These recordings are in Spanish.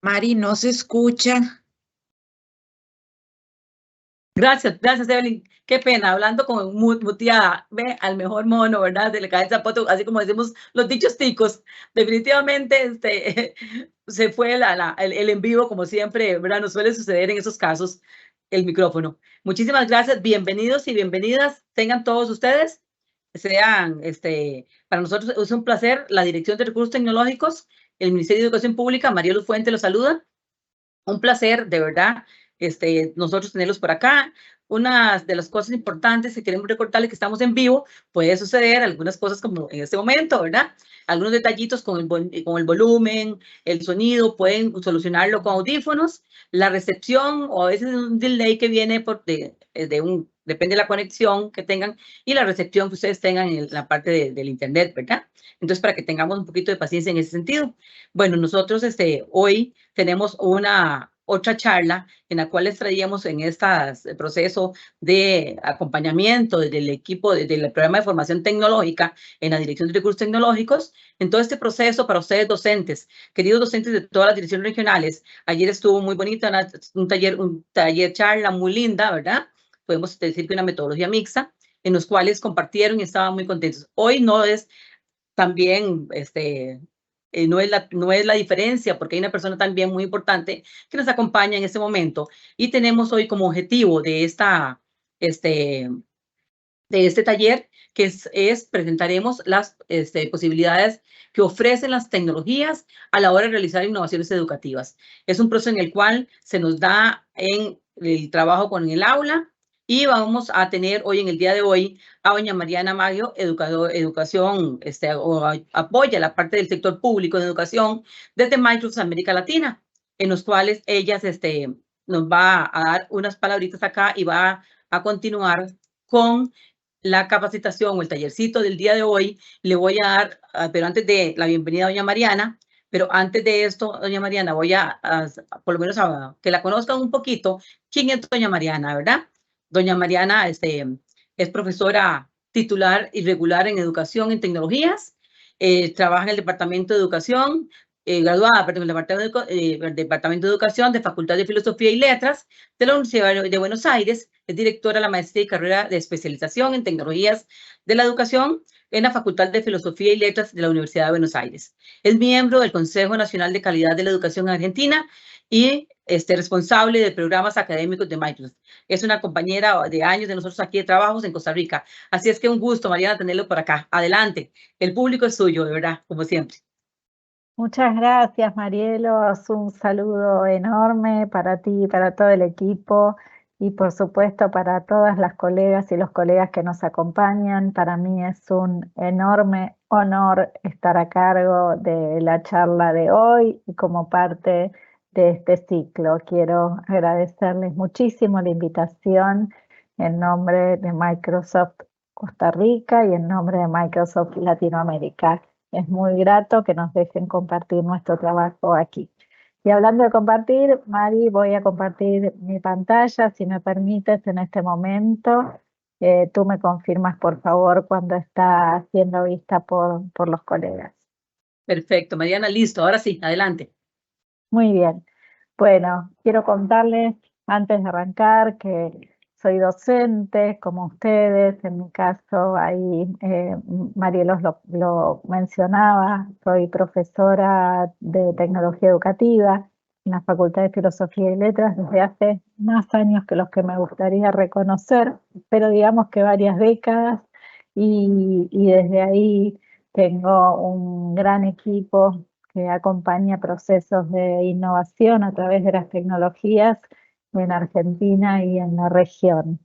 Mari, no se escucha. Gracias, Evelyn. Qué pena, hablando con muteada, ve al mejor mono, ¿verdad? Se le cae el zapato, así como decimos los dichos ticos. Definitivamente, se fue el en vivo, como siempre, ¿verdad? Nos suele suceder en esos casos, el micrófono. Muchísimas gracias, bienvenidos y bienvenidas tengan todos ustedes. Sean, para nosotros es un placer, la Dirección de Recursos Tecnológicos, el Ministerio de Educación Pública, María Luz Fuente los saluda. Un placer, de verdad, nosotros tenerlos por acá. Una de las cosas importantes que queremos recordarles que estamos en vivo, puede suceder algunas cosas como en este momento, ¿verdad? Algunos detallitos con el volumen, el sonido, pueden solucionarlo con audífonos, la recepción o a veces un delay que viene depende de la conexión que tengan y la recepción que ustedes tengan en la parte del internet, ¿verdad? Entonces, para que tengamos un poquito de paciencia en ese sentido. Bueno, nosotros hoy tenemos otra charla en la cual les traíamos en este proceso de acompañamiento del equipo del programa de formación tecnológica en la Dirección de Recursos Tecnológicos. En todo este proceso para ustedes docentes, queridos docentes de todas las direcciones regionales, ayer estuvo muy bonita un taller charla muy linda, ¿verdad? Podemos decir que una metodología mixta en los cuales compartieron y estaban muy contentos. Hoy no es también no es la diferencia, porque hay una persona también muy importante que nos acompaña en este momento. Y tenemos hoy como objetivo de este taller, que presentaremos las posibilidades que ofrecen las tecnologías a la hora de realizar innovaciones educativas. Es un proceso en el cual se nos da en el trabajo con el aula, y vamos a tener hoy, en el día de hoy, a doña Mariana Maggio, educación, apoya la parte del sector público de educación desde Microsoft América Latina, en los cuales ellas nos va a dar unas palabritas acá y va a continuar con la capacitación o el tallercito del día de hoy. Le voy a dar, pero antes de la bienvenida a doña Mariana, pero antes de esto, doña Mariana, voy por lo menos a que la conozcan un poquito. ¿Quién es doña Mariana, verdad? Doña Mariana es profesora titular y regular en educación en tecnologías, trabaja en el Departamento de Educación, graduada en el Departamento de Educación de Facultad de Filosofía y Letras de la Universidad de Buenos Aires. Es directora de la maestría y carrera de especialización en tecnologías de la educación en la Facultad de Filosofía y Letras de la Universidad de Buenos Aires. Es miembro del Consejo Nacional de Calidad de la Educación en Argentina y responsable de programas académicos de Microsoft. Es una compañera de años de nosotros aquí de trabajos en Costa Rica. Así es que un gusto, Mariana, tenerlo por acá. Adelante. El público es suyo, de verdad, como siempre. Muchas gracias, Marielos. Un saludo enorme para ti y para todo el equipo y por supuesto para todas las colegas y los colegas que nos acompañan. Para mí es un enorme honor estar a cargo de la charla de hoy y como parte de este ciclo. Quiero agradecerles muchísimo la invitación en nombre de Microsoft Costa Rica y en nombre de Microsoft Latinoamérica. Es muy grato que nos dejen compartir nuestro trabajo aquí. Y hablando de compartir, Mari, voy a compartir mi pantalla, si me permites, en este momento. Tú me confirmas, por favor, cuando está siendo vista por los colegas. Perfecto, Mariana, listo. Ahora sí, adelante. Muy bien. Bueno, quiero contarles, antes de arrancar, que soy docente, como ustedes. En mi caso, ahí Marielos lo mencionaba, soy profesora de tecnología educativa en la Facultad de Filosofía y Letras desde hace más años que los que me gustaría reconocer, pero digamos que varias décadas, y desde ahí tengo un gran equipo que acompaña procesos de innovación a través de las tecnologías en Argentina y en la región.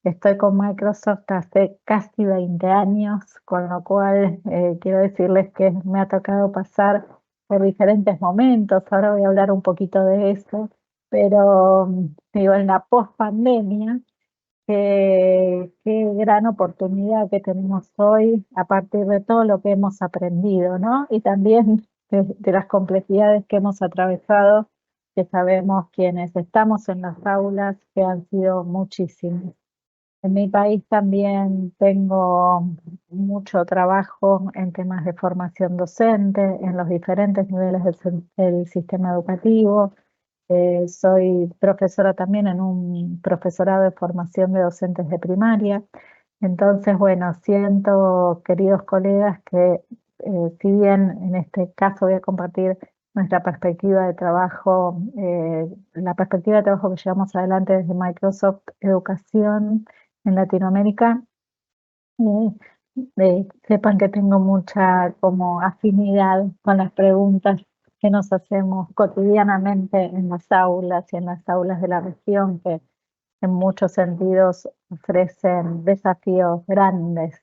Estoy con Microsoft hace casi 20 años, con lo cual quiero decirles que me ha tocado pasar por diferentes momentos. Ahora voy a hablar un poquito de eso, pero digo, en la post-pandemia, qué gran oportunidad que tenemos hoy a partir de todo lo que hemos aprendido, ¿no? Y también de las complejidades que hemos atravesado, que sabemos quienes estamos en las aulas, que han sido muchísimas. En mi país también tengo mucho trabajo en temas de formación docente en los diferentes niveles del sistema educativo. Soy profesora también en un profesorado de formación de docentes de primaria. Entonces, bueno, siento, queridos colegas, que si bien en este caso voy a compartir nuestra perspectiva de trabajo, la perspectiva de trabajo que llevamos adelante desde Microsoft Educación en Latinoamérica, sepan que tengo mucha como afinidad con las preguntas que nos hacemos cotidianamente en las aulas y en las aulas de la región, que en muchos sentidos ofrecen desafíos grandes.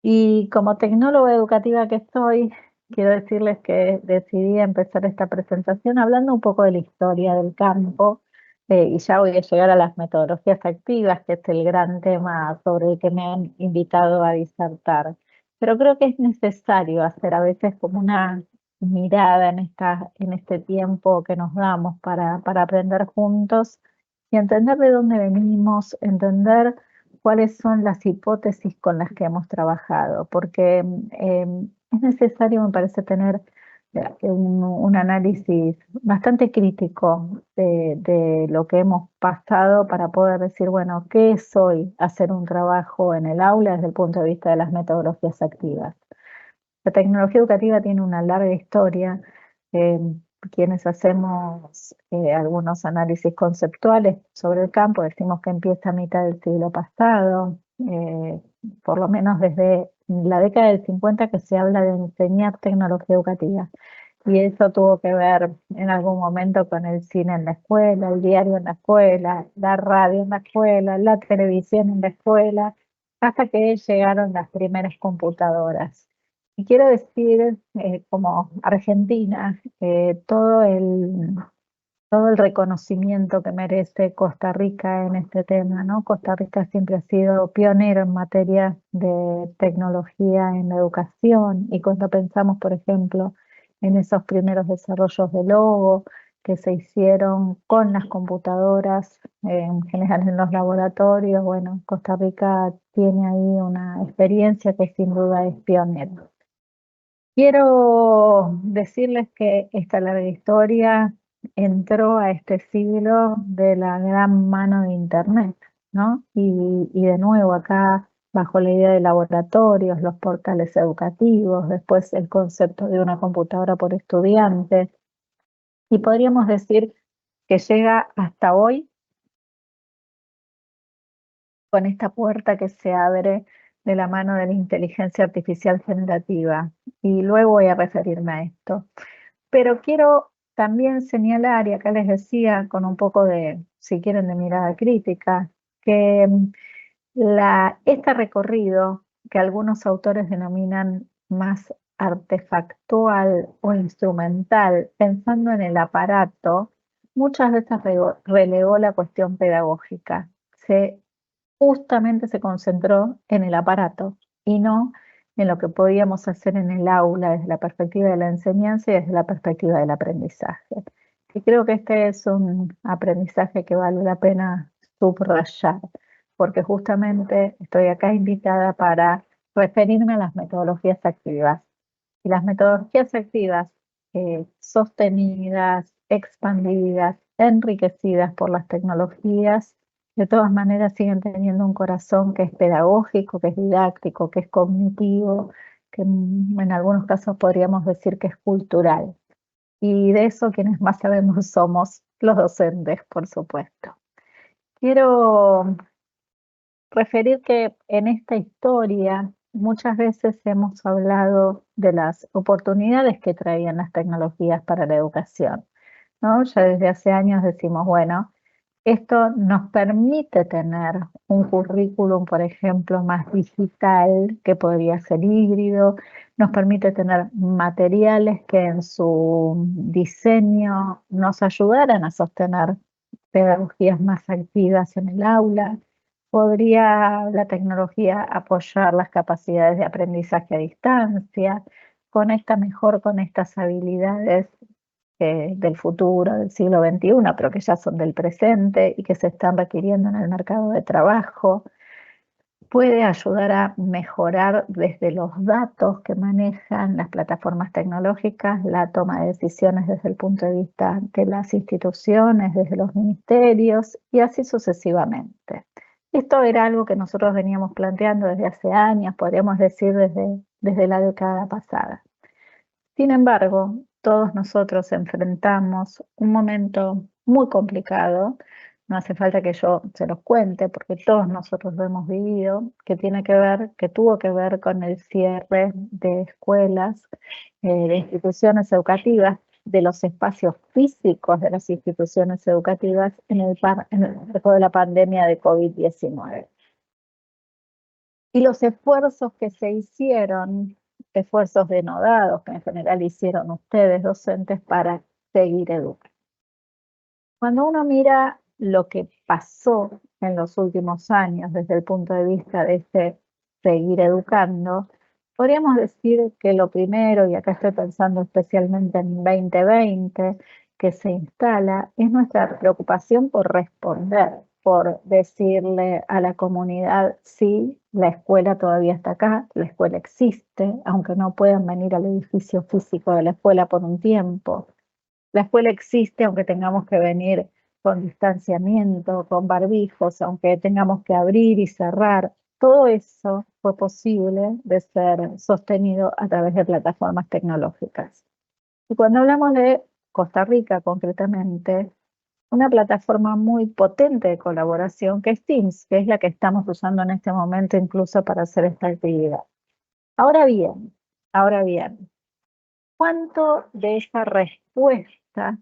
Y como tecnóloga educativa que soy, quiero decirles que decidí empezar esta presentación hablando un poco de la historia del campo, y ya voy a llegar a las metodologías activas, que es el gran tema sobre el que me han invitado a disertar. Pero creo que es necesario hacer a veces como una mirada en este tiempo que nos damos para aprender juntos y entender de dónde venimos, entender cuáles son las hipótesis con las que hemos trabajado, porque es necesario, me parece, tener un análisis bastante crítico de lo que hemos pasado para poder decir, bueno, ¿qué es hoy hacer un trabajo en el aula desde el punto de vista de las metodologías activas? La tecnología educativa tiene una larga historia. Quienes hacemos algunos análisis conceptuales sobre el campo, decimos que empieza a mitad del siglo pasado, por lo menos desde la década del 50 que se habla de enseñar tecnología educativa. Y eso tuvo que ver en algún momento con el cine en la escuela, el diario en la escuela, la radio en la escuela, la televisión en la escuela, hasta que llegaron las primeras computadoras. Y quiero decir, como argentina, todo el reconocimiento que merece Costa Rica en este tema, ¿no? Costa Rica siempre ha sido pionero en materia de tecnología en la educación, y cuando pensamos, por ejemplo, en esos primeros desarrollos de logo que se hicieron con las computadoras, en general en los laboratorios, bueno, Costa Rica tiene ahí una experiencia que sin duda es pionera. Quiero decirles que esta larga historia entró a este siglo de la gran mano de Internet, ¿no? Y de nuevo acá, bajo la idea de laboratorios, los portales educativos, después el concepto de una computadora por estudiante, y podríamos decir que llega hasta hoy con esta puerta que se abre de la mano de la inteligencia artificial generativa. Y luego voy a referirme a esto. Pero quiero también señalar, y acá les decía con un poco de, si quieren, de mirada crítica, que este recorrido que algunos autores denominan más artefactual o instrumental, pensando en el aparato, muchas veces relegó la cuestión pedagógica. Justamente se concentró en el aparato y no en lo que podíamos hacer en el aula desde la perspectiva de la enseñanza y desde la perspectiva del aprendizaje. Y creo que este es un aprendizaje que vale la pena subrayar, porque justamente estoy acá invitada para referirme a las metodologías activas. Y las metodologías activas, sostenidas, expandidas, enriquecidas por las tecnologías, de todas maneras siguen teniendo un corazón que es pedagógico, que es didáctico, que es cognitivo, que en algunos casos podríamos decir que es cultural. Y de eso quienes más sabemos somos los docentes, por supuesto. Quiero referir que en esta historia muchas veces hemos hablado de las oportunidades que traían las tecnologías para la educación, ¿no? Ya desde hace años decimos, bueno, esto nos permite tener un currículum, por ejemplo, más digital, que podría ser híbrido, nos permite tener materiales que en su diseño nos ayudaran a sostener pedagogías más activas en el aula. Podría la tecnología apoyar las capacidades de aprendizaje a distancia, conecta mejor con estas habilidades del futuro, del siglo XXI, pero que ya son del presente y que se están requiriendo en el mercado de trabajo. puede ayudar a mejorar desde los datos que manejan las plataformas tecnológicas, la toma de decisiones desde el punto de vista de las instituciones, desde los ministerios y así sucesivamente. Esto era algo que nosotros veníamos planteando desde hace años, podríamos decir desde la década pasada. Sin embargo, todos nosotros enfrentamos un momento muy complicado. No hace falta que yo se los cuente porque todos nosotros lo hemos vivido, que tuvo que ver con el cierre de escuelas, de instituciones educativas, de los espacios físicos de las instituciones educativas en el marco de la pandemia de COVID-19. Y los esfuerzos que se hicieron, esfuerzos denodados que en general hicieron ustedes docentes para seguir educando. Cuando uno mira lo que pasó en los últimos años desde el punto de vista de este seguir educando, podríamos decir que lo primero, y acá estoy pensando especialmente en 2020, que se instala, es nuestra preocupación por responder, por decirle a la comunidad, sí, la escuela todavía está acá, la escuela existe, aunque no puedan venir al edificio físico de la escuela por un tiempo. La escuela existe aunque tengamos que venir con distanciamiento, con barbijos, aunque tengamos que abrir y cerrar. Todo eso fue posible de ser sostenido a través de plataformas tecnológicas. Y cuando hablamos de Costa Rica concretamente, una plataforma muy potente de colaboración que es Teams, que es la que estamos usando en este momento incluso para hacer esta actividad. Ahora bien, ¿cuánto de esa respuesta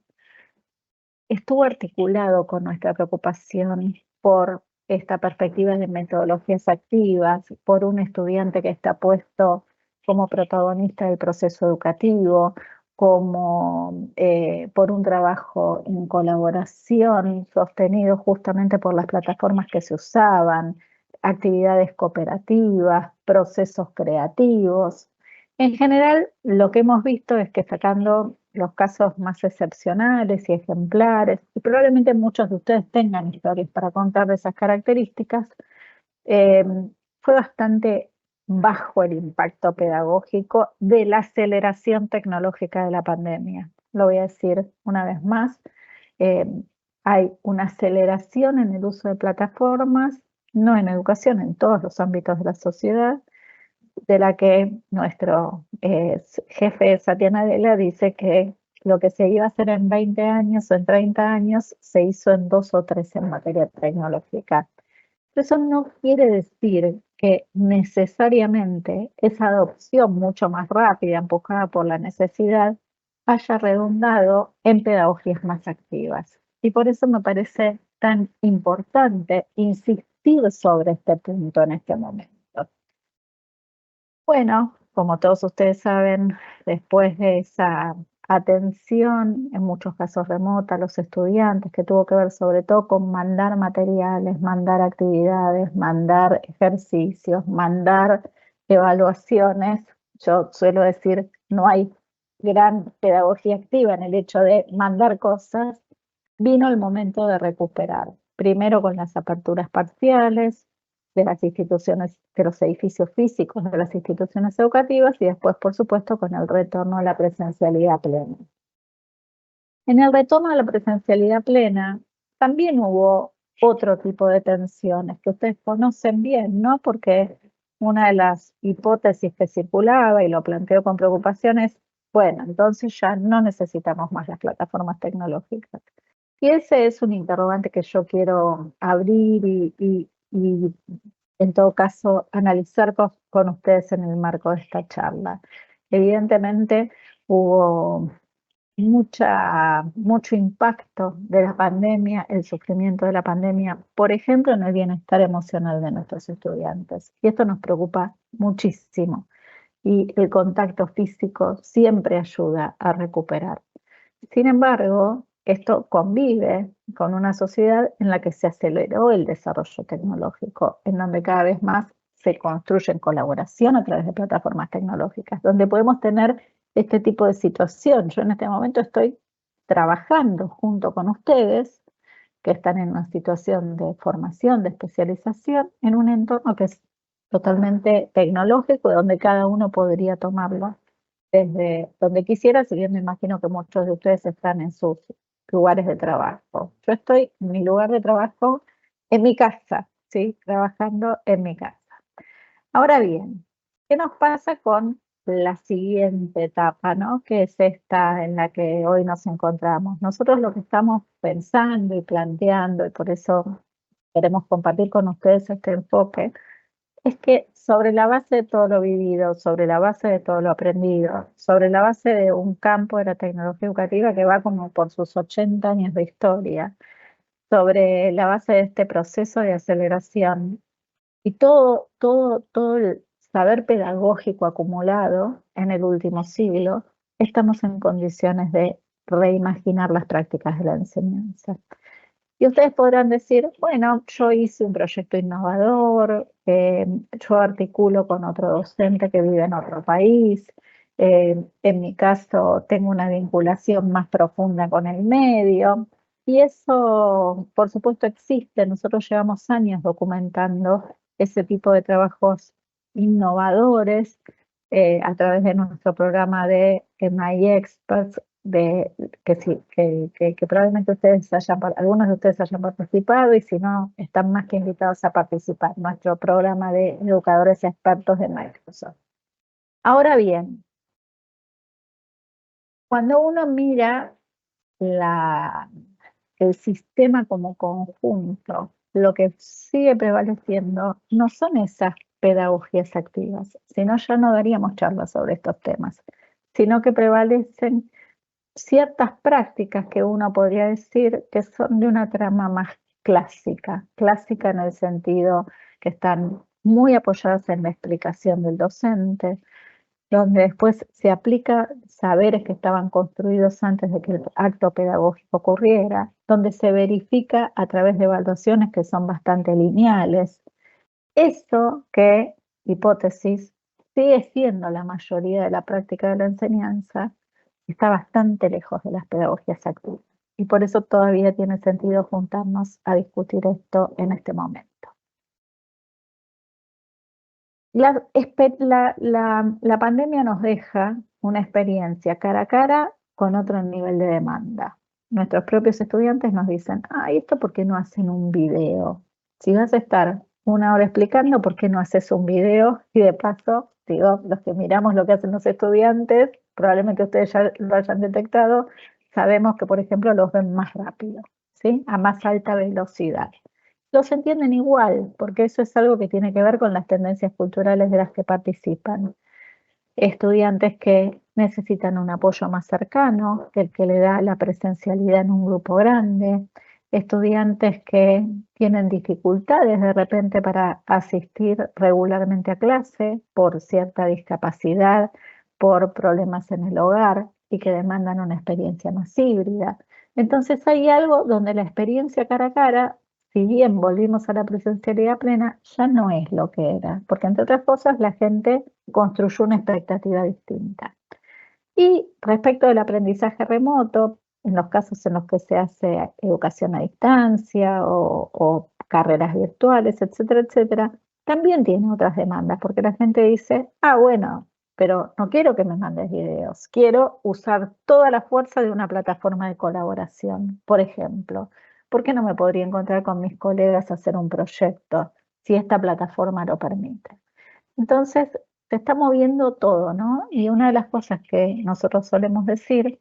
estuvo articulado con nuestra preocupación por esta perspectiva de metodologías activas, por un estudiante que está puesto como protagonista del proceso educativo, como por un trabajo en colaboración sostenido justamente por las plataformas que se usaban, actividades cooperativas, procesos creativos? En general, lo que hemos visto es que sacando los casos más excepcionales y ejemplares, y probablemente muchos de ustedes tengan historias para contar de esas características, fue bastante bajo el impacto pedagógico de la aceleración tecnológica de la pandemia. Lo voy a decir una vez más, hay una aceleración en el uso de plataformas, no en educación, en todos los ámbitos de la sociedad, de la que nuestro jefe Satya Nadella dice que lo que se iba a hacer en 20 años o en 30 años se hizo en 2 o 3 en materia tecnológica. Pero eso no quiere decir que necesariamente esa adopción mucho más rápida, empujada por la necesidad, haya redundado en pedagogías más activas. Y por eso me parece tan importante insistir sobre este punto en este momento. Bueno, como todos ustedes saben, después de esa atención, en muchos casos remota, a los estudiantes, que tuvo que ver sobre todo con mandar materiales, mandar actividades, mandar ejercicios, mandar evaluaciones, yo suelo decir, no hay gran pedagogía activa en el hecho de mandar cosas, vino el momento de recuperar. Primero con las aperturas parciales de las instituciones, de los edificios físicos de las instituciones educativas y después, por supuesto, con el retorno a la presencialidad plena. En el retorno a la presencialidad plena también hubo otro tipo de tensiones que ustedes conocen bien, ¿no? Porque una de las hipótesis que circulaba y lo planteo con preocupación es, bueno, entonces ya no necesitamos más las plataformas tecnológicas. Y ese es un interrogante que yo quiero abrir y en todo caso analizar con ustedes en el marco de esta charla. Evidentemente hubo mucho impacto de la pandemia, el sufrimiento de la pandemia, por ejemplo, en el bienestar emocional de nuestros estudiantes. Y esto nos preocupa muchísimo. Y el contacto físico siempre ayuda a recuperar. Sin embargo, esto convive con una sociedad en la que se aceleró el desarrollo tecnológico, en donde cada vez más se construye en colaboración a través de plataformas tecnológicas, donde podemos tener este tipo de situación. Yo en este momento estoy trabajando junto con ustedes, que están en una situación de formación, de especialización, en un entorno que es totalmente tecnológico, donde cada uno podría tomarlo desde donde quisiera, si bien me imagino que muchos de ustedes están en sus lugares de trabajo. Yo estoy en mi lugar de trabajo, en mi casa, ¿sí? Trabajando en mi casa. Ahora bien, ¿qué nos pasa con la siguiente etapa, ¿no? Que es esta en la que hoy nos encontramos? Nosotros lo que estamos pensando y planteando, y por eso queremos compartir con ustedes este enfoque, es que sobre la base de todo lo vivido, sobre la base de todo lo aprendido, sobre la base de un campo de la tecnología educativa que va como por sus 80 años de historia, sobre la base de este proceso de aceleración y todo el saber pedagógico acumulado en el último siglo, estamos en condiciones de reimaginar las prácticas de la enseñanza. Y ustedes podrán decir, bueno, yo hice un proyecto innovador, yo articulo con otro docente que vive en otro país, en mi caso tengo una vinculación más profunda con el medio, y eso, por supuesto, existe. Nosotros llevamos años documentando ese tipo de trabajos innovadores a través de nuestro programa de My Experts, que probablemente algunos de ustedes hayan participado, y si no, están más que invitados a participar, nuestro programa de educadores expertos de Microsoft. Ahora bien, cuando uno mira el sistema como conjunto, lo que sigue prevaleciendo no son esas pedagogías activas, sino ya no daríamos charlas sobre estos temas, sino que prevalecen ciertas prácticas que uno podría decir que son de una trama más clásica en el sentido que están muy apoyadas en la explicación del docente, donde después se aplica saberes que estaban construidos antes de que el acto pedagógico ocurriera, donde se verifica a través de evaluaciones que son bastante lineales. Eso que, hipótesis, sigue siendo la mayoría de la práctica de la enseñanza, está bastante lejos de las pedagogías activas. Y por eso todavía tiene sentido juntarnos a discutir esto en este momento. La pandemia nos deja una experiencia cara a cara con otro nivel de demanda. Nuestros propios estudiantes nos dicen, ¿esto por qué no hacen un video? Si vas a estar una hora explicando, ¿por qué no haces un video? Y de paso, digo, los que miramos lo que hacen los estudiantes, probablemente ustedes ya lo hayan detectado, sabemos que, por ejemplo, los ven más rápido, ¿sí? A más alta velocidad. Los entienden igual, porque eso es algo que tiene que ver con las tendencias culturales de las que participan. Estudiantes que necesitan un apoyo más cercano que el que le da la presencialidad en un grupo grande, estudiantes que tienen dificultades de repente para asistir regularmente a clase por cierta discapacidad, por problemas en el hogar y que demandan una experiencia más híbrida. Entonces hay algo donde la experiencia cara a cara, si bien volvimos a la presencialidad plena, ya no es lo que era, porque entre otras cosas la gente construyó una expectativa distinta. Y respecto del aprendizaje remoto, en los casos en los que se hace educación a distancia o carreras virtuales, etcétera, etcétera, también tiene otras demandas, porque la gente dice, bueno, pero no quiero que me mandes videos, quiero usar toda la fuerza de una plataforma de colaboración, por ejemplo. ¿Por qué no me podría encontrar con mis colegas a hacer un proyecto si esta plataforma lo permite? Entonces, se está moviendo todo, ¿no? Y una de las cosas que nosotros solemos decir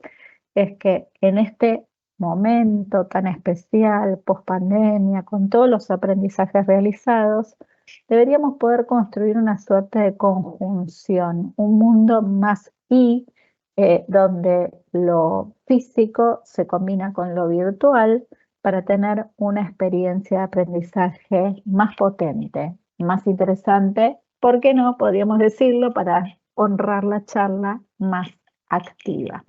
es que en este momento tan especial, post-pandemia, con todos los aprendizajes realizados, deberíamos poder construir una suerte de conjunción, un mundo más donde lo físico se combina con lo virtual, para tener una experiencia de aprendizaje más potente, más interesante, ¿por qué no? Podríamos decirlo, para honrar la charla, más activa.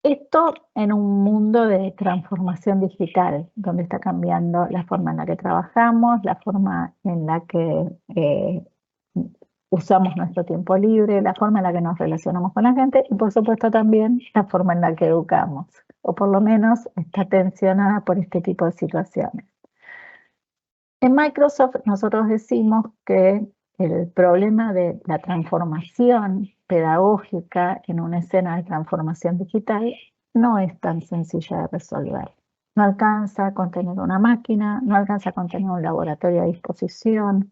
Esto en un mundo de transformación digital, donde está cambiando la forma en la que trabajamos, la forma en la que usamos nuestro tiempo libre, la forma en la que nos relacionamos con la gente y, por supuesto, también la forma en la que educamos, o por lo menos está tensionada por este tipo de situaciones. En Microsoft nosotros decimos que el problema de la transformación pedagógica en una escena de transformación digital no es tan sencilla de resolver. No alcanza con tener una máquina, no alcanza con tener un laboratorio a disposición,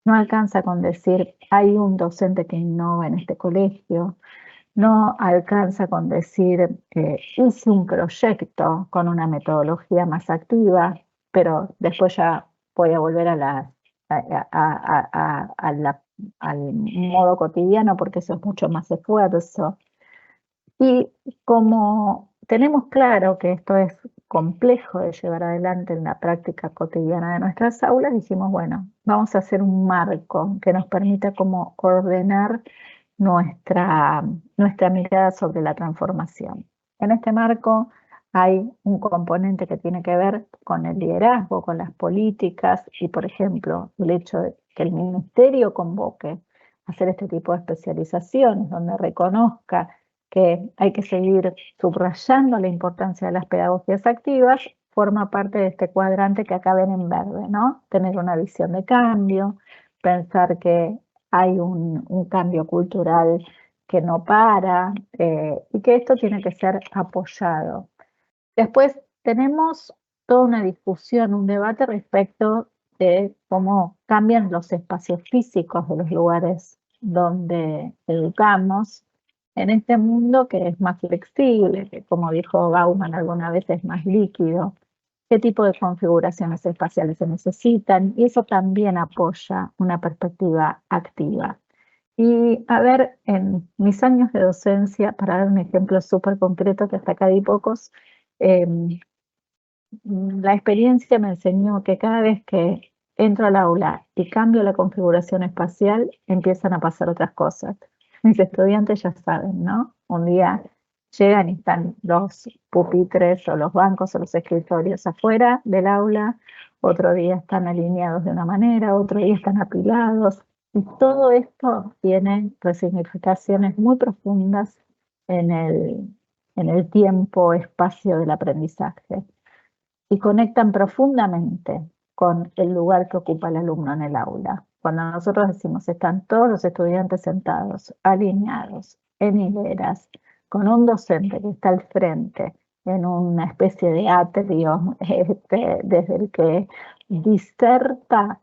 no alcanza con decir hay un docente que innova en este colegio, no alcanza con decir hice un proyecto con una metodología más activa, pero después ya voy a volver al modo cotidiano porque eso es mucho más esfuerzo. Y como tenemos claro que esto es complejo de llevar adelante en la práctica cotidiana de nuestras aulas, dijimos, bueno, vamos a hacer un marco que nos permita como ordenar nuestra mirada sobre la transformación. En este marco hay un componente que tiene que ver con el liderazgo, con las políticas y, por ejemplo, el hecho de que el ministerio convoque a hacer este tipo de especializaciones, donde reconozca que hay que seguir subrayando la importancia de las pedagogías activas, forma parte de este cuadrante que acá ven en verde, ¿no? Tener una visión de cambio, pensar que hay un cambio cultural que no para y que esto tiene que ser apoyado. Después tenemos toda una discusión, un debate respecto de cómo cambian los espacios físicos de los lugares donde educamos en este mundo que es más flexible, que como dijo Bauman alguna vez es más líquido, qué tipo de configuraciones espaciales se necesitan, y eso también apoya una perspectiva activa. Y a ver, en mis años de docencia, para dar un ejemplo súper concreto, que hasta acá di pocos, la experiencia me enseñó que cada vez que entro al aula y cambio la configuración espacial, empiezan a pasar otras cosas. Mis estudiantes ya saben, ¿no? Un día llegan y están los pupitres o los bancos o los escritorios afuera del aula, otro día están alineados de una manera, otro día están apilados. Y todo esto tiene resignificaciones muy profundas en el tiempo-espacio del aprendizaje y conectan profundamente con el lugar que ocupa el alumno en el aula. Cuando nosotros decimos están todos los estudiantes sentados, alineados, en hileras, con un docente que está al frente, en una especie de atrio desde el que diserta,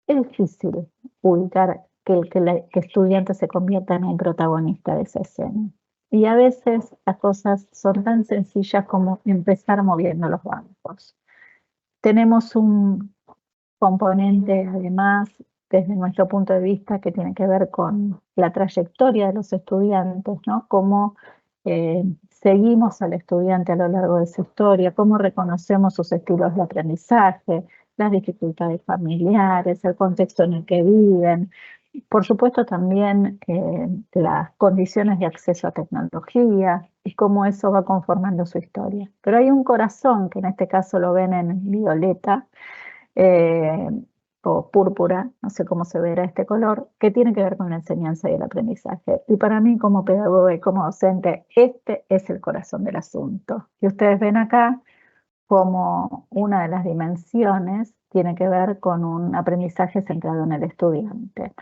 es difícil ubicar que el estudiante se convierta en un protagonista de esa escena. Y a veces las cosas son tan sencillas como empezar moviendo los bancos. Tenemos un componente, además, desde nuestro punto de vista, que tiene que ver con la trayectoria de los estudiantes, ¿no? Cómo seguimos al estudiante a lo largo de su historia, cómo reconocemos sus estilos de aprendizaje, las dificultades familiares, el contexto en el que viven, por supuesto también las condiciones de acceso a tecnología y cómo eso va conformando su historia. Pero hay un corazón, que en este caso lo ven en violeta o púrpura, no sé cómo se verá este color, que tiene que ver con la enseñanza y el aprendizaje. Y para mí como pedagoga y como docente, este es el corazón del asunto. Y ustedes ven acá como una de las dimensiones tiene que ver con un aprendizaje centrado en el estudiante.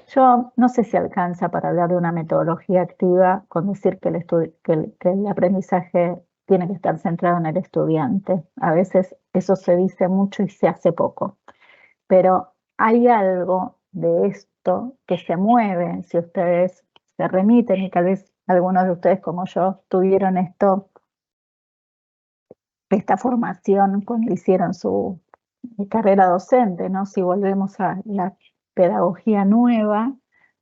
Yo no sé si alcanza para hablar de una metodología activa con decir que el aprendizaje tiene que estar centrado en el estudiante. A veces eso se dice mucho y se hace poco. Pero hay algo de esto que se mueve, si ustedes se remiten, y tal vez algunos de ustedes como yo tuvieron esta formación cuando hicieron su carrera docente, ¿no? Si volvemos a la pedagogía nueva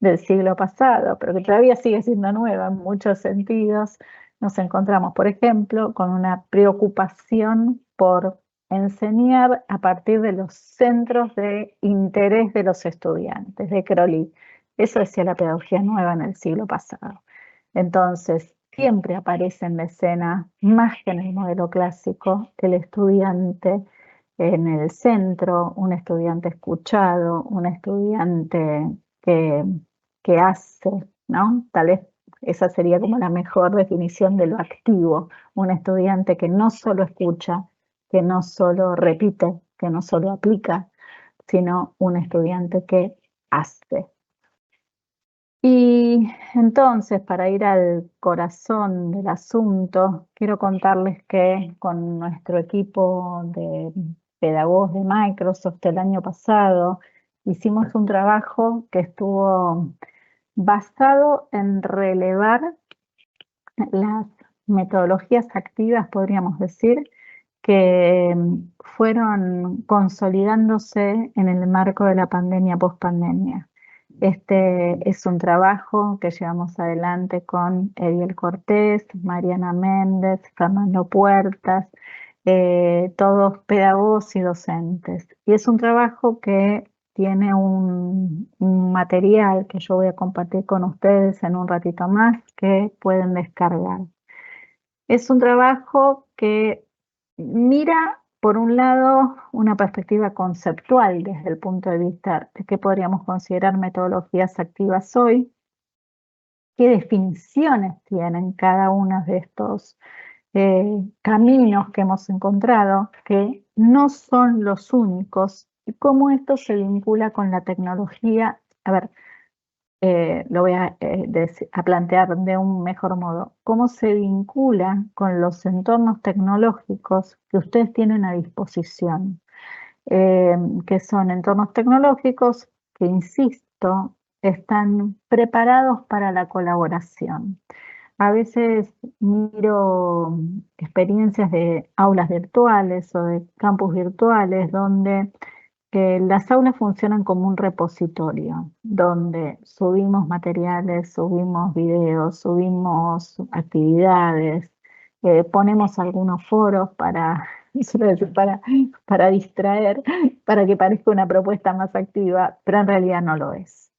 del siglo pasado, pero que todavía sigue siendo nueva en muchos sentidos, nos encontramos, por ejemplo, con una preocupación por enseñar a partir de los centros de interés de los estudiantes, de Crowley. Eso decía la pedagogía nueva en el siglo pasado. Entonces, siempre aparece en la escena, más que en el modelo clásico, el estudiante en el centro, un estudiante escuchado, un estudiante que hace, ¿no? Tal vez esa sería como la mejor definición de lo activo, un estudiante que no solo escucha, que no solo repite, que no solo aplica, sino un estudiante que hace. Y entonces, para ir al corazón del asunto, quiero contarles que con nuestro equipo de pedagogos de Microsoft el año pasado hicimos un trabajo que estuvo basado en relevar las metodologías activas, podríamos decir, que fueron consolidándose en el marco de la pandemia, pospandemia. Este es un trabajo que llevamos adelante con Ediel Cortés, Mariana Méndez, Fernando Puertas, todos pedagogos y docentes. Y es un trabajo que tiene un material que yo voy a compartir con ustedes en un ratito más que pueden descargar. Es un trabajo que mira, por un lado, una perspectiva conceptual desde el punto de vista de qué podríamos considerar metodologías activas hoy, qué definiciones tienen cada uno de estos caminos que hemos encontrado, que no son los únicos, y cómo esto se vincula con la tecnología. A ver, lo voy a plantear de un mejor modo. ¿Cómo se vincula con los entornos tecnológicos que ustedes tienen a disposición? Que son entornos tecnológicos que, insisto, están preparados para la colaboración. A veces miro experiencias de aulas virtuales o de campus virtuales donde las aulas funcionan como un repositorio, donde subimos materiales, subimos videos, subimos actividades, ponemos algunos foros para, para distraer, para que parezca una propuesta más activa, pero en realidad no lo es.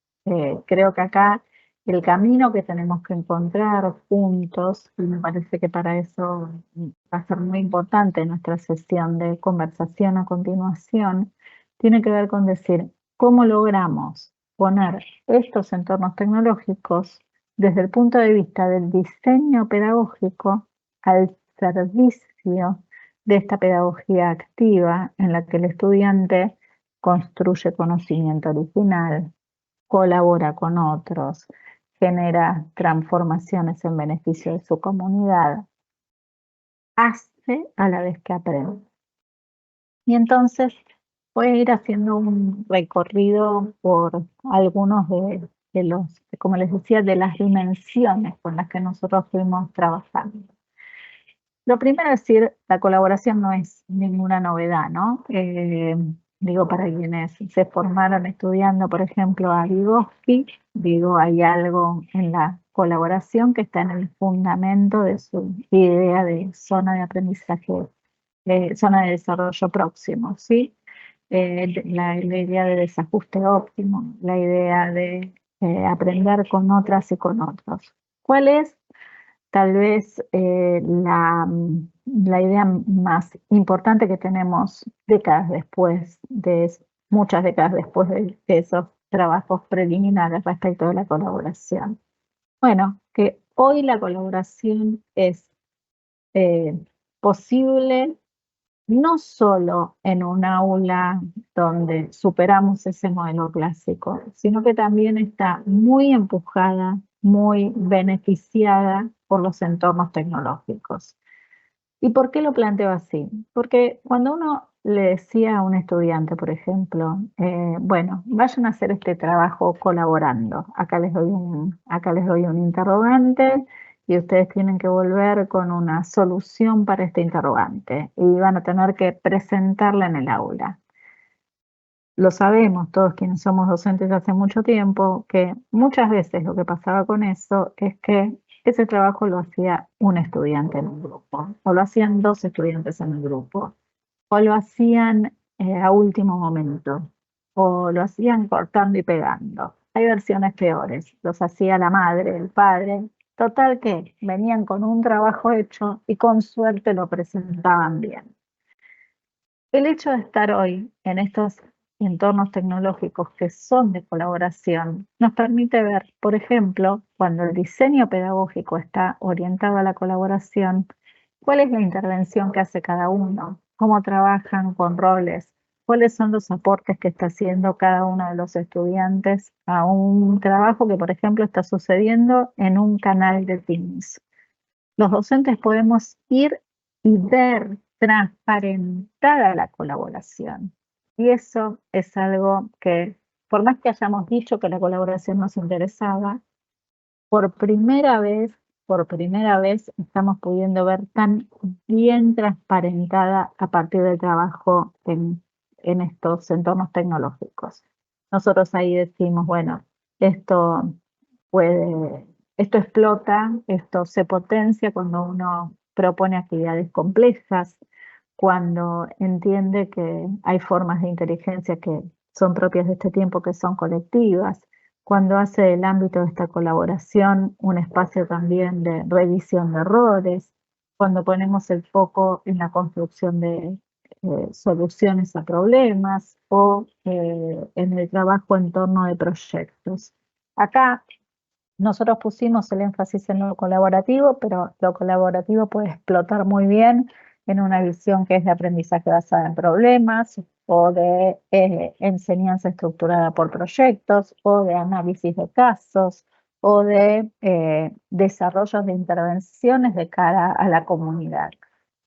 Creo que acá el camino que tenemos que encontrar juntos, y me parece que para eso va a ser muy importante nuestra sesión de conversación a continuación, tiene que ver con decir cómo logramos poner estos entornos tecnológicos desde el punto de vista del diseño pedagógico al servicio de esta pedagogía activa en la que el estudiante construye conocimiento original, colabora con otros, genera transformaciones en beneficio de su comunidad, hace a la vez que aprende. Y entonces voy a ir haciendo un recorrido por algunos de los, como les decía, de las dimensiones con las que nosotros fuimos trabajando. Lo primero es decir, la colaboración no es ninguna novedad, ¿no? Digo, para quienes se formaron estudiando, por ejemplo, a Vygotsky, digo, hay algo en la colaboración que está en el fundamento de su idea de zona de aprendizaje, zona de desarrollo próximo, ¿sí? La idea de desajuste óptimo, la idea de aprender con otras y con otros. ¿Cuál es tal vez la idea más importante que tenemos décadas después, muchas décadas después de esos trabajos preliminares respecto de la colaboración? Bueno, que hoy la colaboración es posible no solo en un aula donde superamos ese modelo clásico, sino que también está muy empujada, muy beneficiada por los entornos tecnológicos. ¿Y por qué lo planteo así? Porque cuando uno le decía a un estudiante, por ejemplo, bueno, vayan a hacer este trabajo colaborando, acá les doy un interrogante y ustedes tienen que volver con una solución para este interrogante y van a tener que presentarla en el aula. Lo sabemos todos quienes somos docentes hace mucho tiempo, que muchas veces lo que pasaba con eso es que ese trabajo lo hacía un estudiante en un grupo, o lo hacían dos estudiantes en el grupo, o lo hacían a último momento, o lo hacían cortando y pegando. Hay versiones peores, los hacía la madre, el padre. Total que venían con un trabajo hecho y con suerte lo presentaban bien. El hecho de estar hoy en estos entornos tecnológicos que son de colaboración nos permite ver, por ejemplo, cuando el diseño pedagógico está orientado a la colaboración, cuál es la intervención que hace cada uno, cómo trabajan con roles cuáles son los aportes que está haciendo cada uno de los estudiantes a un trabajo que, por ejemplo, está sucediendo en un canal de Teams. Los docentes podemos ir y ver transparentada la colaboración. Y eso es algo que, por más que hayamos dicho que la colaboración nos interesaba, por primera vez estamos pudiendo ver tan bien transparentada a partir del trabajo en estos entornos tecnológicos. Nosotros ahí decimos, bueno, esto explota, esto se potencia cuando uno propone actividades complejas, cuando entiende que hay formas de inteligencia que son propias de este tiempo, que son colectivas, cuando hace del ámbito de esta colaboración un espacio también de revisión de errores, cuando ponemos el foco en la construcción de soluciones a problemas o en el trabajo en torno de proyectos. Acá nosotros pusimos el énfasis en lo colaborativo, pero lo colaborativo puede explotar muy bien en una visión que es de aprendizaje basada en problemas o de enseñanza estructurada por proyectos o de análisis de casos o de desarrollos de intervenciones de cara a la comunidad.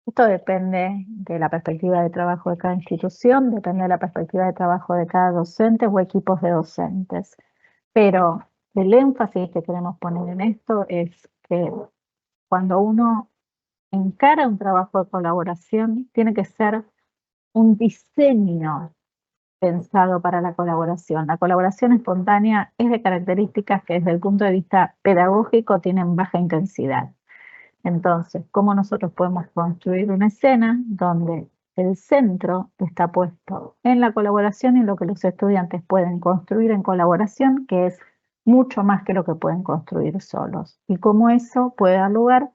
Esto depende de la perspectiva de trabajo de cada institución, depende de la perspectiva de trabajo de cada docente o equipos de docentes. Pero el énfasis que queremos poner en esto es que cuando uno encara un trabajo de colaboración, tiene que ser un diseño pensado para la colaboración. La colaboración espontánea es de características que desde el punto de vista pedagógico tienen baja intensidad. Entonces, ¿cómo nosotros podemos construir una escena donde el centro está puesto en la colaboración y lo que los estudiantes pueden construir en colaboración, que es mucho más que lo que pueden construir solos? Y cómo eso puede dar lugar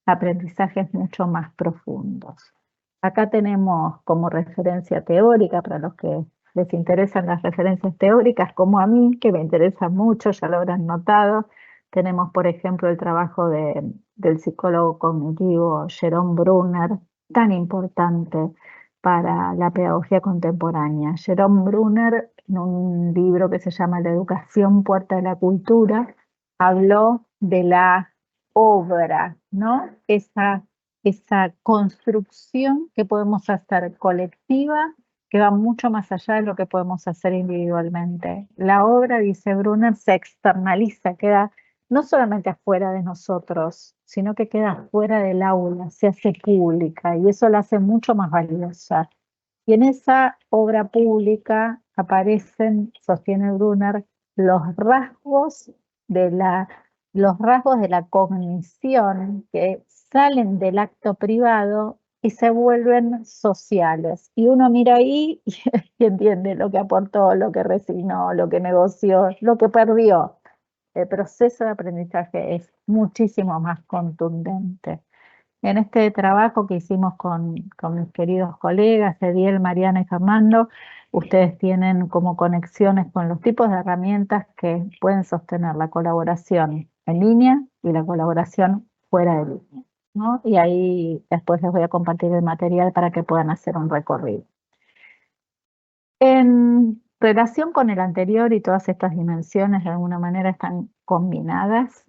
a aprendizajes mucho más profundos. Acá tenemos como referencia teórica, para los que les interesan las referencias teóricas, como a mí, que me interesan mucho, ya lo habrán notado. Tenemos, por ejemplo, el trabajo del psicólogo cognitivo Jerome Bruner, tan importante para la pedagogía contemporánea. Jerome Bruner, en un libro que se llama La educación, puerta de la cultura, habló de la obra, ¿no? Esa construcción que podemos hacer colectiva, que va mucho más allá de lo que podemos hacer individualmente. La obra, dice Brunner, se externaliza, queda no solamente afuera de nosotros, sino que queda fuera del aula, se hace pública y eso la hace mucho más valiosa. Y en esa obra pública aparecen, sostiene Brunner, los rasgos de la cognición que salen del acto privado y se vuelven sociales. Y uno mira ahí y entiende lo que aportó, lo que resignó, lo que negoció, lo que perdió. El proceso de aprendizaje es muchísimo más contundente. En este trabajo que hicimos con mis queridos colegas, Ediel, Mariana y Fernando, ustedes tienen como conexiones con los tipos de herramientas que pueden sostener la colaboración en línea y la colaboración fuera de línea, ¿no? Y ahí después les voy a compartir el material para que puedan hacer un recorrido. En relación con el anterior y todas estas dimensiones de alguna manera están combinadas,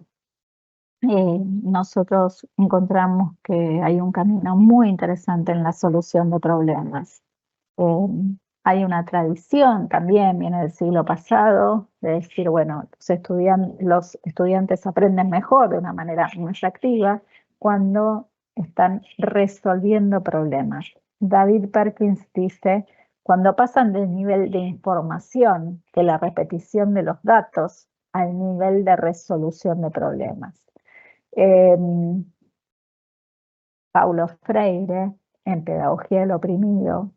nosotros encontramos que hay un camino muy interesante en la solución de problemas. Hay una tradición también, viene del siglo pasado, de decir, bueno, los estudiantes aprenden mejor de una manera más activa cuando están resolviendo problemas. David Perkins dice, cuando pasan del nivel de información, de la repetición de los datos, al nivel de resolución de problemas. Paulo Freire, en Pedagogía del Oprimido,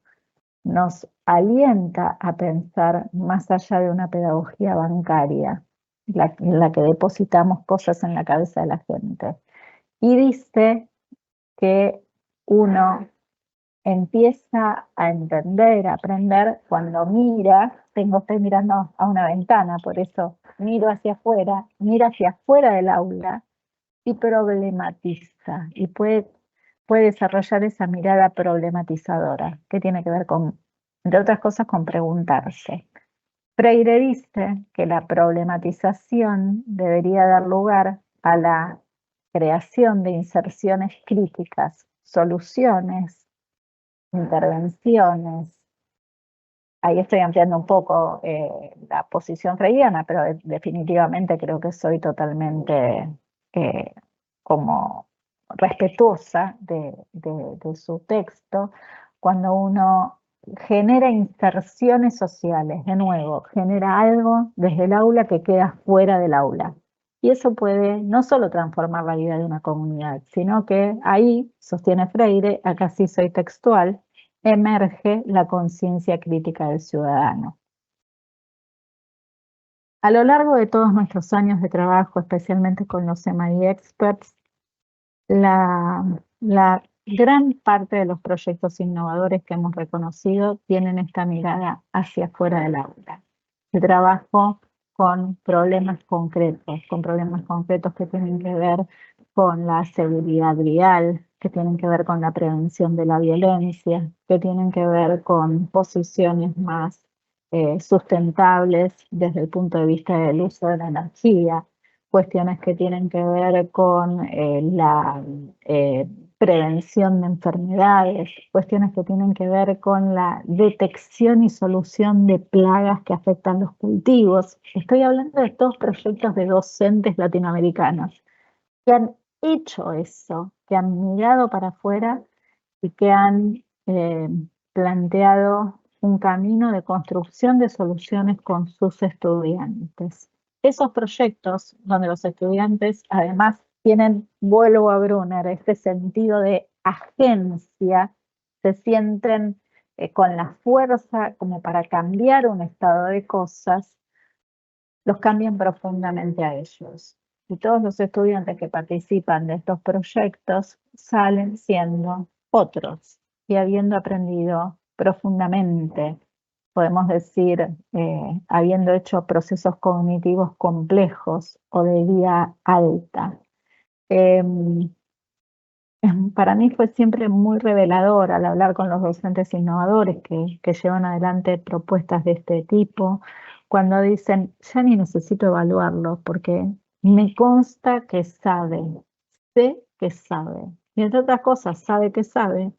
nos alienta a pensar más allá de una pedagogía bancaria, en la que depositamos cosas en la cabeza de la gente. Y dice que uno empieza a entender, a aprender cuando estoy mirando a una ventana, por eso miro hacia afuera del aula y problematiza, y puede desarrollar esa mirada problematizadora, que tiene que ver con entre otras cosas con preguntarse. Freire dice que la problematización debería dar lugar a la creación de inserciones críticas, soluciones, intervenciones. Ahí estoy ampliando un poco la posición freiriana, pero definitivamente creo que soy totalmente como respetuosa de su texto. Cuando uno genera inserciones sociales, de nuevo, genera algo desde el aula que queda fuera del aula. Y eso puede no solo transformar la vida de una comunidad, sino que ahí, sostiene Freire, acá sí soy textual, emerge la conciencia crítica del ciudadano. A lo largo de todos nuestros años de trabajo, especialmente con los MI Experts, la gran parte de los proyectos innovadores que hemos reconocido tienen esta mirada hacia afuera del aula. El trabajo con problemas concretos que tienen que ver con la seguridad vial, que tienen que ver con la prevención de la violencia, que tienen que ver con posiciones más sustentables desde el punto de vista del uso de la energía, cuestiones que tienen que ver con la prevención de enfermedades, cuestiones que tienen que ver con la detección y solución de plagas que afectan los cultivos. Estoy hablando de todos proyectos de docentes latinoamericanos que han hecho eso, que han mirado para afuera y que han planteado un camino de construcción de soluciones con sus estudiantes. Esos proyectos donde los estudiantes además tienen, vuelvo a Brunner, este sentido de agencia, se sienten con la fuerza como para cambiar un estado de cosas, los cambian profundamente a ellos. Y todos los estudiantes que participan de estos proyectos salen siendo otros y habiendo aprendido profundamente, podemos decir, habiendo hecho procesos cognitivos complejos o de vía alta. Para mí fue siempre muy revelador al hablar con los docentes innovadores que llevan adelante propuestas de este tipo, cuando dicen, ya ni necesito evaluarlo porque me consta que sabe, sé que sabe. Y entre otras cosas, sabe que sabe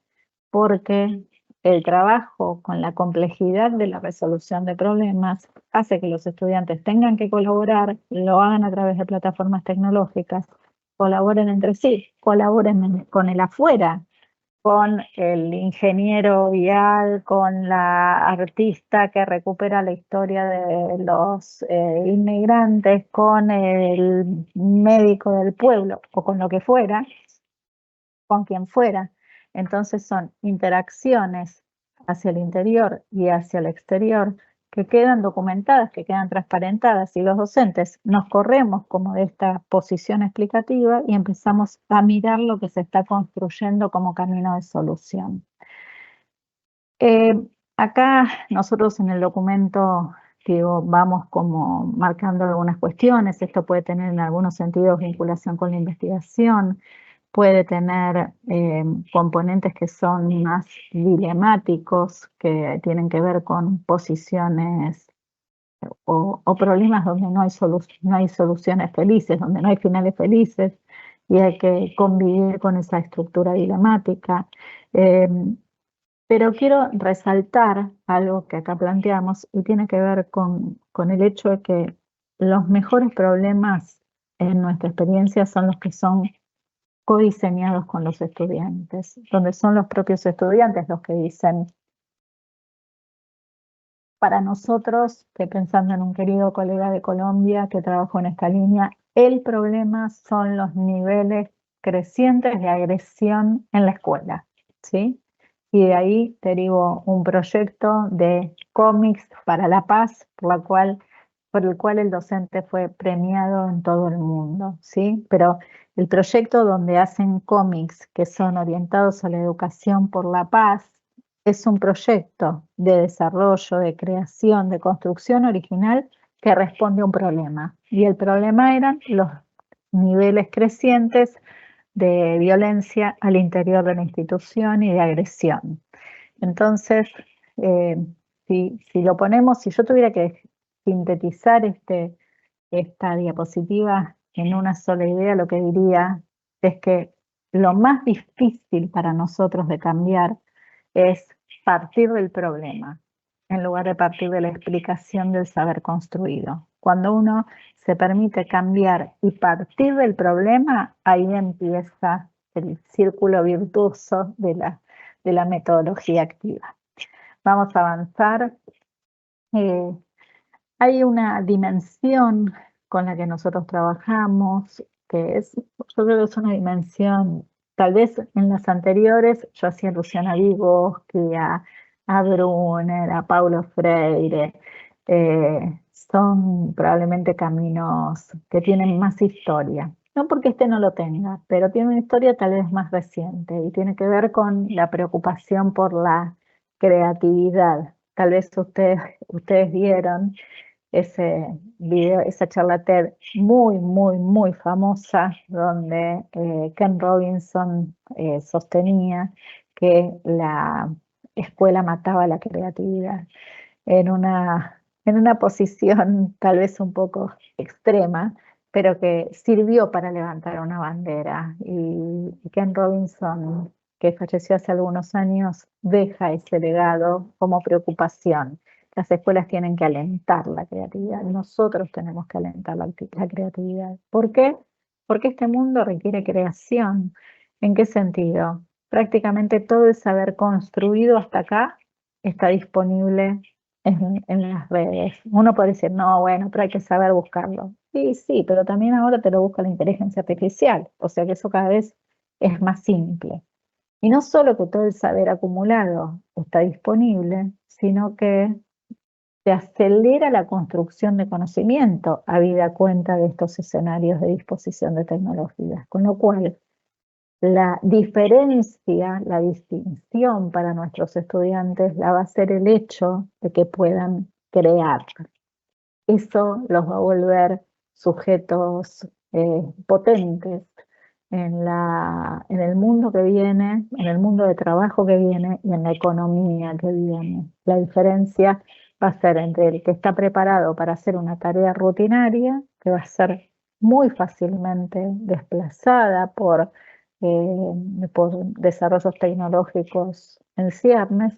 porque el trabajo con la complejidad de la resolución de problemas hace que los estudiantes tengan que colaborar, lo hagan a través de plataformas tecnológicas, colaboren entre sí, colaboren con el afuera, con el ingeniero vial, con la artista que recupera la historia de los inmigrantes, con el médico del pueblo o con lo que fuera, con quien fuera. Entonces son interacciones hacia el interior y hacia el exterior que quedan documentadas, que quedan transparentadas, y los docentes nos corremos como de esta posición explicativa y empezamos a mirar lo que se está construyendo como camino de solución. Acá nosotros en el documento, digo, vamos como marcando algunas cuestiones. Esto puede tener en algunos sentidos vinculación con la investigación, puede tener componentes que son más dilemáticos, que tienen que ver con posiciones o problemas donde no hay soluciones felices, donde no hay finales felices, y hay que convivir con esa estructura dilemática. Pero quiero resaltar algo que acá planteamos y tiene que ver con el hecho de que los mejores problemas en nuestra experiencia son los que son codiseñados con los estudiantes, donde son los propios estudiantes los que dicen, para nosotros, que pensando en un querido colega de Colombia que trabajó en esta línea, el problema son los niveles crecientes de agresión en la escuela, ¿sí? Y de ahí derivo un proyecto de cómics para la paz, por el cual el docente fue premiado en todo el mundo, ¿sí? Pero el proyecto donde hacen cómics que son orientados a la educación por la paz es un proyecto de desarrollo, de creación, de construcción original que responde a un problema. Y el problema eran los niveles crecientes de violencia al interior de la institución y de agresión. Entonces, si lo ponemos, si yo tuviera que sintetizar esta diapositiva en una sola idea, lo que diría es que lo más difícil para nosotros de cambiar es partir del problema, en lugar de partir de la explicación del saber construido. Cuando uno se permite cambiar y partir del problema, ahí empieza el círculo virtuoso de la metodología activa. Vamos a avanzar. Hay una dimensión con la que nosotros trabajamos, que es, yo creo que es una dimensión, tal vez en las anteriores yo hacía alusión a Vygotsky, a Brunner, a Paulo Freire, son probablemente caminos que tienen más historia. No porque este no lo tenga, pero tiene una historia tal vez más reciente y tiene que ver con la preocupación por la creatividad. Tal vez ustedes vieron ese video, esa charla TED muy famosa, donde Ken Robinson sostenía que la escuela mataba la creatividad en una posición tal vez un poco extrema, pero que sirvió para levantar una bandera. Y Ken Robinson, que falleció hace algunos años, deja ese legado como preocupación. Las escuelas tienen que alentar la creatividad, nosotros tenemos que alentar la creatividad. ¿Por qué? Porque este mundo requiere creación. ¿En qué sentido? Prácticamente todo el saber construido hasta acá está disponible en las redes. Uno puede decir, no, bueno, pero hay que saber buscarlo. Sí, pero también ahora te lo busca la inteligencia artificial, o sea que eso cada vez es más simple. Y no solo que todo el saber acumulado está disponible, sino que se acelera la construcción de conocimiento habida cuenta de estos escenarios de disposición de tecnologías, con lo cual la diferencia, la distinción para nuestros estudiantes la va a ser el hecho de que puedan crear. Eso los va a volver sujetos potentes en el mundo que viene, en el mundo de trabajo que viene y en la economía que viene. La diferencia va a ser entre el que está preparado para hacer una tarea rutinaria, que va a ser muy fácilmente desplazada por desarrollos tecnológicos en ciernes,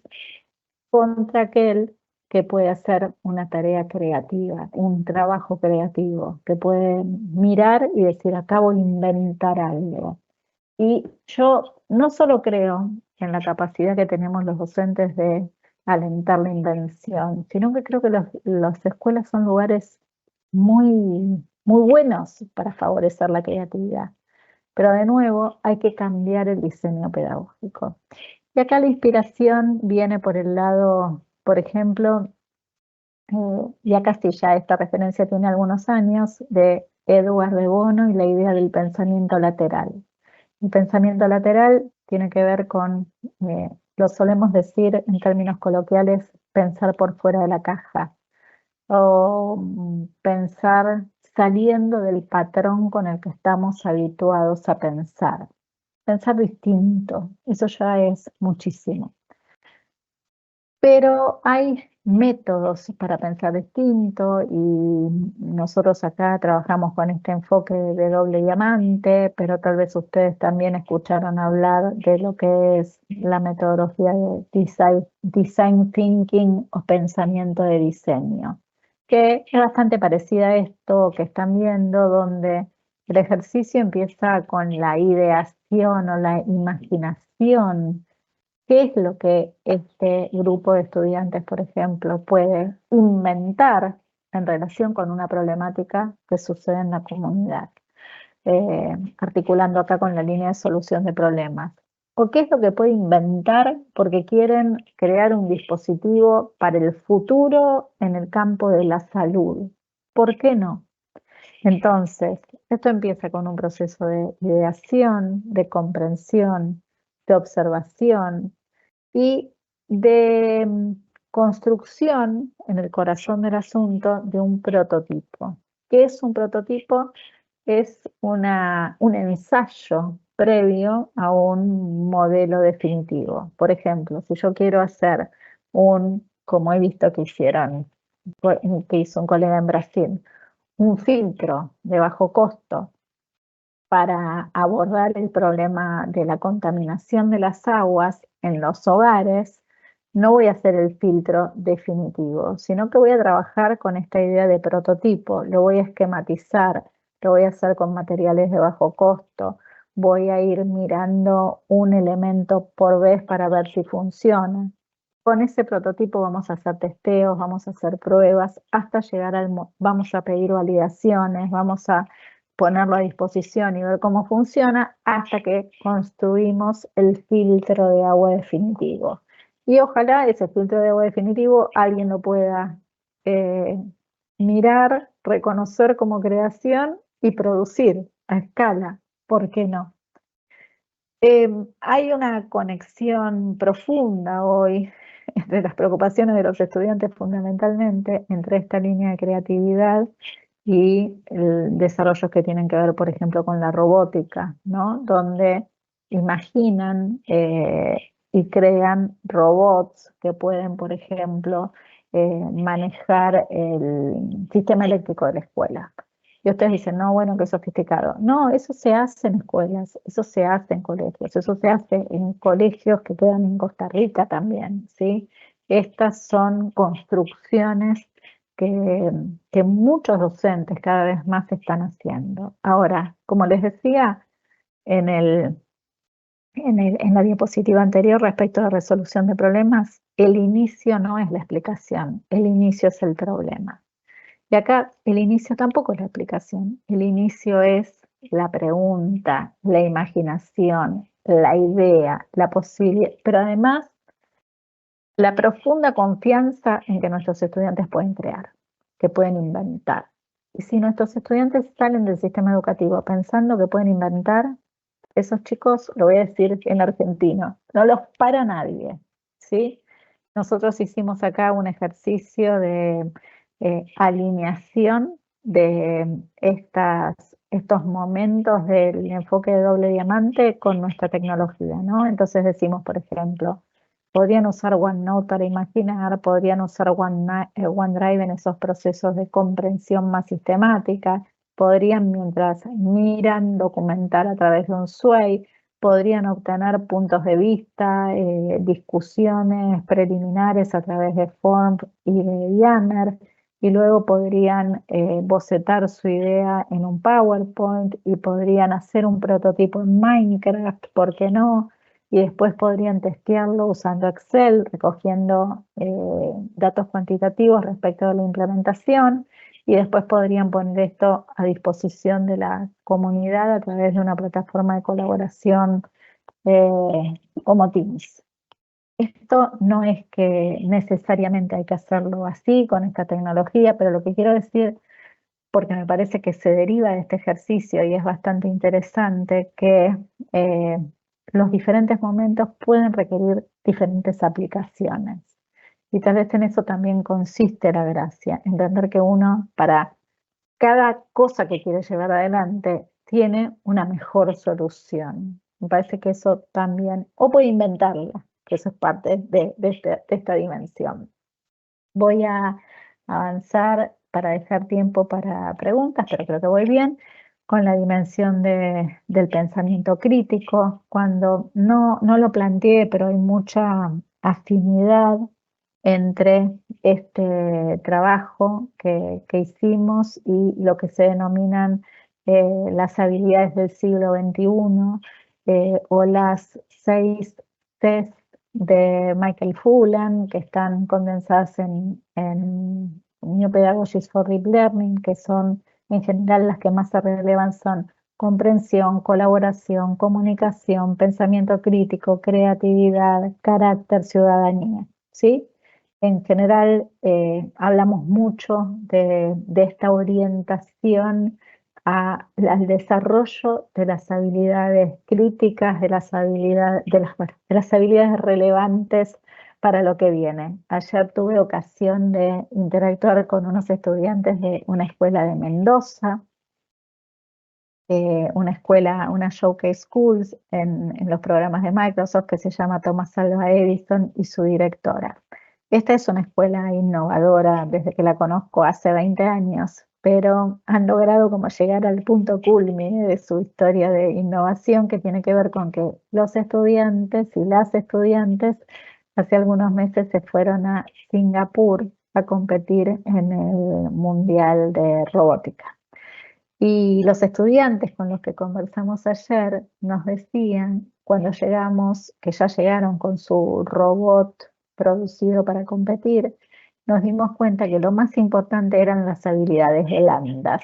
contra aquel que puede hacer una tarea creativa, un trabajo creativo, que puede mirar y decir, acá voy a inventar algo. Y yo no solo creo en la capacidad que tenemos los docentes de alentar la invención, sino que creo que las escuelas son lugares muy buenos para favorecer la creatividad. Pero de nuevo hay que cambiar el diseño pedagógico. Y acá la inspiración viene por el lado, por ejemplo, y acá sí ya esta referencia tiene algunos años, de Edward de Bono y la idea del pensamiento lateral. El pensamiento lateral tiene que ver con, lo solemos decir en términos coloquiales, pensar por fuera de la caja, o pensar saliendo del patrón con el que estamos habituados a pensar. Pensar distinto, eso ya es muchísimo. Pero hay métodos para pensar distinto y nosotros acá trabajamos con este enfoque de doble diamante, pero tal vez ustedes también escucharon hablar de lo que es la metodología de design thinking o pensamiento de diseño, que es bastante parecida a esto que están viendo, donde el ejercicio empieza con la ideación o la imaginación. ¿Qué es lo que este grupo de estudiantes, por ejemplo, puede inventar en relación con una problemática que sucede en la comunidad? Articulando acá con la línea de solución de problemas. ¿O qué es lo que puede inventar porque quieren crear un dispositivo para el futuro en el campo de la salud? ¿Por qué no? Entonces, esto empieza con un proceso de ideación, de comprensión, de observación y de construcción en el corazón del asunto de un prototipo. ¿Qué es un prototipo? Es un ensayo previo a un modelo definitivo. Por ejemplo, si yo quiero hacer un como he visto que hizo un colega en Brasil, un filtro de bajo costo para abordar el problema de la contaminación de las aguas en los hogares, no voy a hacer el filtro definitivo, sino que voy a trabajar con esta idea de prototipo, lo voy a esquematizar, lo voy a hacer con materiales de bajo costo, voy a ir mirando un elemento por vez para ver si funciona. Con ese prototipo vamos a hacer testeos, vamos a hacer pruebas, hasta llegar vamos a pedir validaciones, vamos a ponerlo a disposición y ver cómo funciona hasta que construimos el filtro de agua definitivo. Y ojalá ese filtro de agua definitivo alguien lo pueda mirar, reconocer como creación y producir a escala. ¿Por qué no? Hay una conexión profunda hoy entre las preocupaciones de los estudiantes fundamentalmente, entre esta línea de creatividad y desarrollos que tienen que ver, por ejemplo, con la robótica, ¿no? Donde imaginan y crean robots que pueden, por ejemplo, manejar el sistema eléctrico de la escuela. Y ustedes dicen, no, bueno, qué sofisticado. No, eso se hace en escuelas, eso se hace en colegios, eso se hace en colegios que quedan en Costa Rica también, ¿sí? Estas son construcciones que muchos docentes cada vez más están haciendo. Ahora, como les decía en la diapositiva anterior respecto a la resolución de problemas, el inicio no es la explicación, el inicio es el problema. Y acá el inicio tampoco es la explicación, el inicio es la pregunta, la imaginación, la idea, la posibilidad, pero además la profunda confianza en que nuestros estudiantes pueden crear, que pueden inventar. Y si nuestros estudiantes salen del sistema educativo pensando que pueden inventar, esos chicos, lo voy a decir en argentino, no los para nadie, ¿sí? Nosotros hicimos acá un ejercicio de alineación de estos momentos del enfoque de doble diamante con nuestra tecnología, ¿no? Entonces decimos, por ejemplo, podrían usar OneNote para imaginar, podrían usar OneDrive en esos procesos de comprensión más sistemática, podrían, mientras miran, documentar a través de un Sway, podrían obtener puntos de vista, discusiones preliminares a través de Form y de Yammer, y luego podrían bocetar su idea en un PowerPoint y podrían hacer un prototipo en Minecraft, ¿por qué no? Y después podrían testearlo usando Excel, recogiendo datos cuantitativos respecto de la implementación, y después podrían poner esto a disposición de la comunidad a través de una plataforma de colaboración como Teams. Esto no es que necesariamente hay que hacerlo así con esta tecnología, pero lo que quiero decir, porque me parece que se deriva de este ejercicio y es bastante interesante, que los diferentes momentos pueden requerir diferentes aplicaciones. Y tal vez en eso también consiste la gracia, entender que uno, para cada cosa que quiere llevar adelante, tiene una mejor solución. Me parece que eso también, o puede inventarla, que eso es parte de esta dimensión. Voy a avanzar para dejar tiempo para preguntas, pero creo que voy bien, con la dimensión del pensamiento crítico. Cuando no lo planteé, pero hay mucha afinidad entre este trabajo que hicimos y lo que se denominan las habilidades del siglo XXI o las 6 Cs de Michael Fullan, que están condensadas en New Pedagogies for Deep Learning, que son en general las que más se relevan son comprensión, colaboración, comunicación, pensamiento crítico, creatividad, carácter, ciudadanía, ¿sí? En general hablamos mucho de esta orientación al desarrollo de las habilidades críticas, de las habilidades relevantes para lo que viene. Ayer tuve ocasión de interactuar con unos estudiantes de una escuela de Mendoza, una Showcase Schools en los programas de Microsoft que se llama Thomas Alva Edison y su directora. Esta es una escuela innovadora desde que la conozco hace 20 años, pero han logrado como llegar al punto culmine de su historia de innovación, que tiene que ver con que los estudiantes y las estudiantes hace algunos meses se fueron a Singapur a competir en el Mundial de Robótica. Y los estudiantes con los que conversamos ayer nos decían, cuando llegamos, que ya llegaron con su robot producido para competir, nos dimos cuenta que lo más importante eran las habilidades blandas.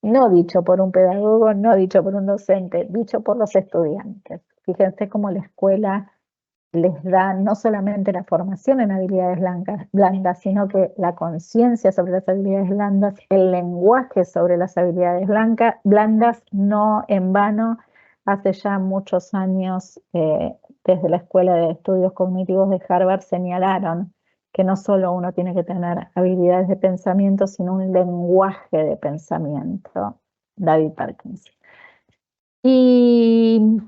No dicho por un pedagogo, no dicho por un docente, dicho por los estudiantes. Fíjense cómo la escuela les da no solamente la formación en habilidades blandas, sino que la conciencia sobre las habilidades blandas, el lenguaje sobre las habilidades blandas, no en vano. Hace ya muchos años, desde la Escuela de Estudios Cognitivos de Harvard, señalaron que no solo uno tiene que tener habilidades de pensamiento, sino un lenguaje de pensamiento. David Parkins. Y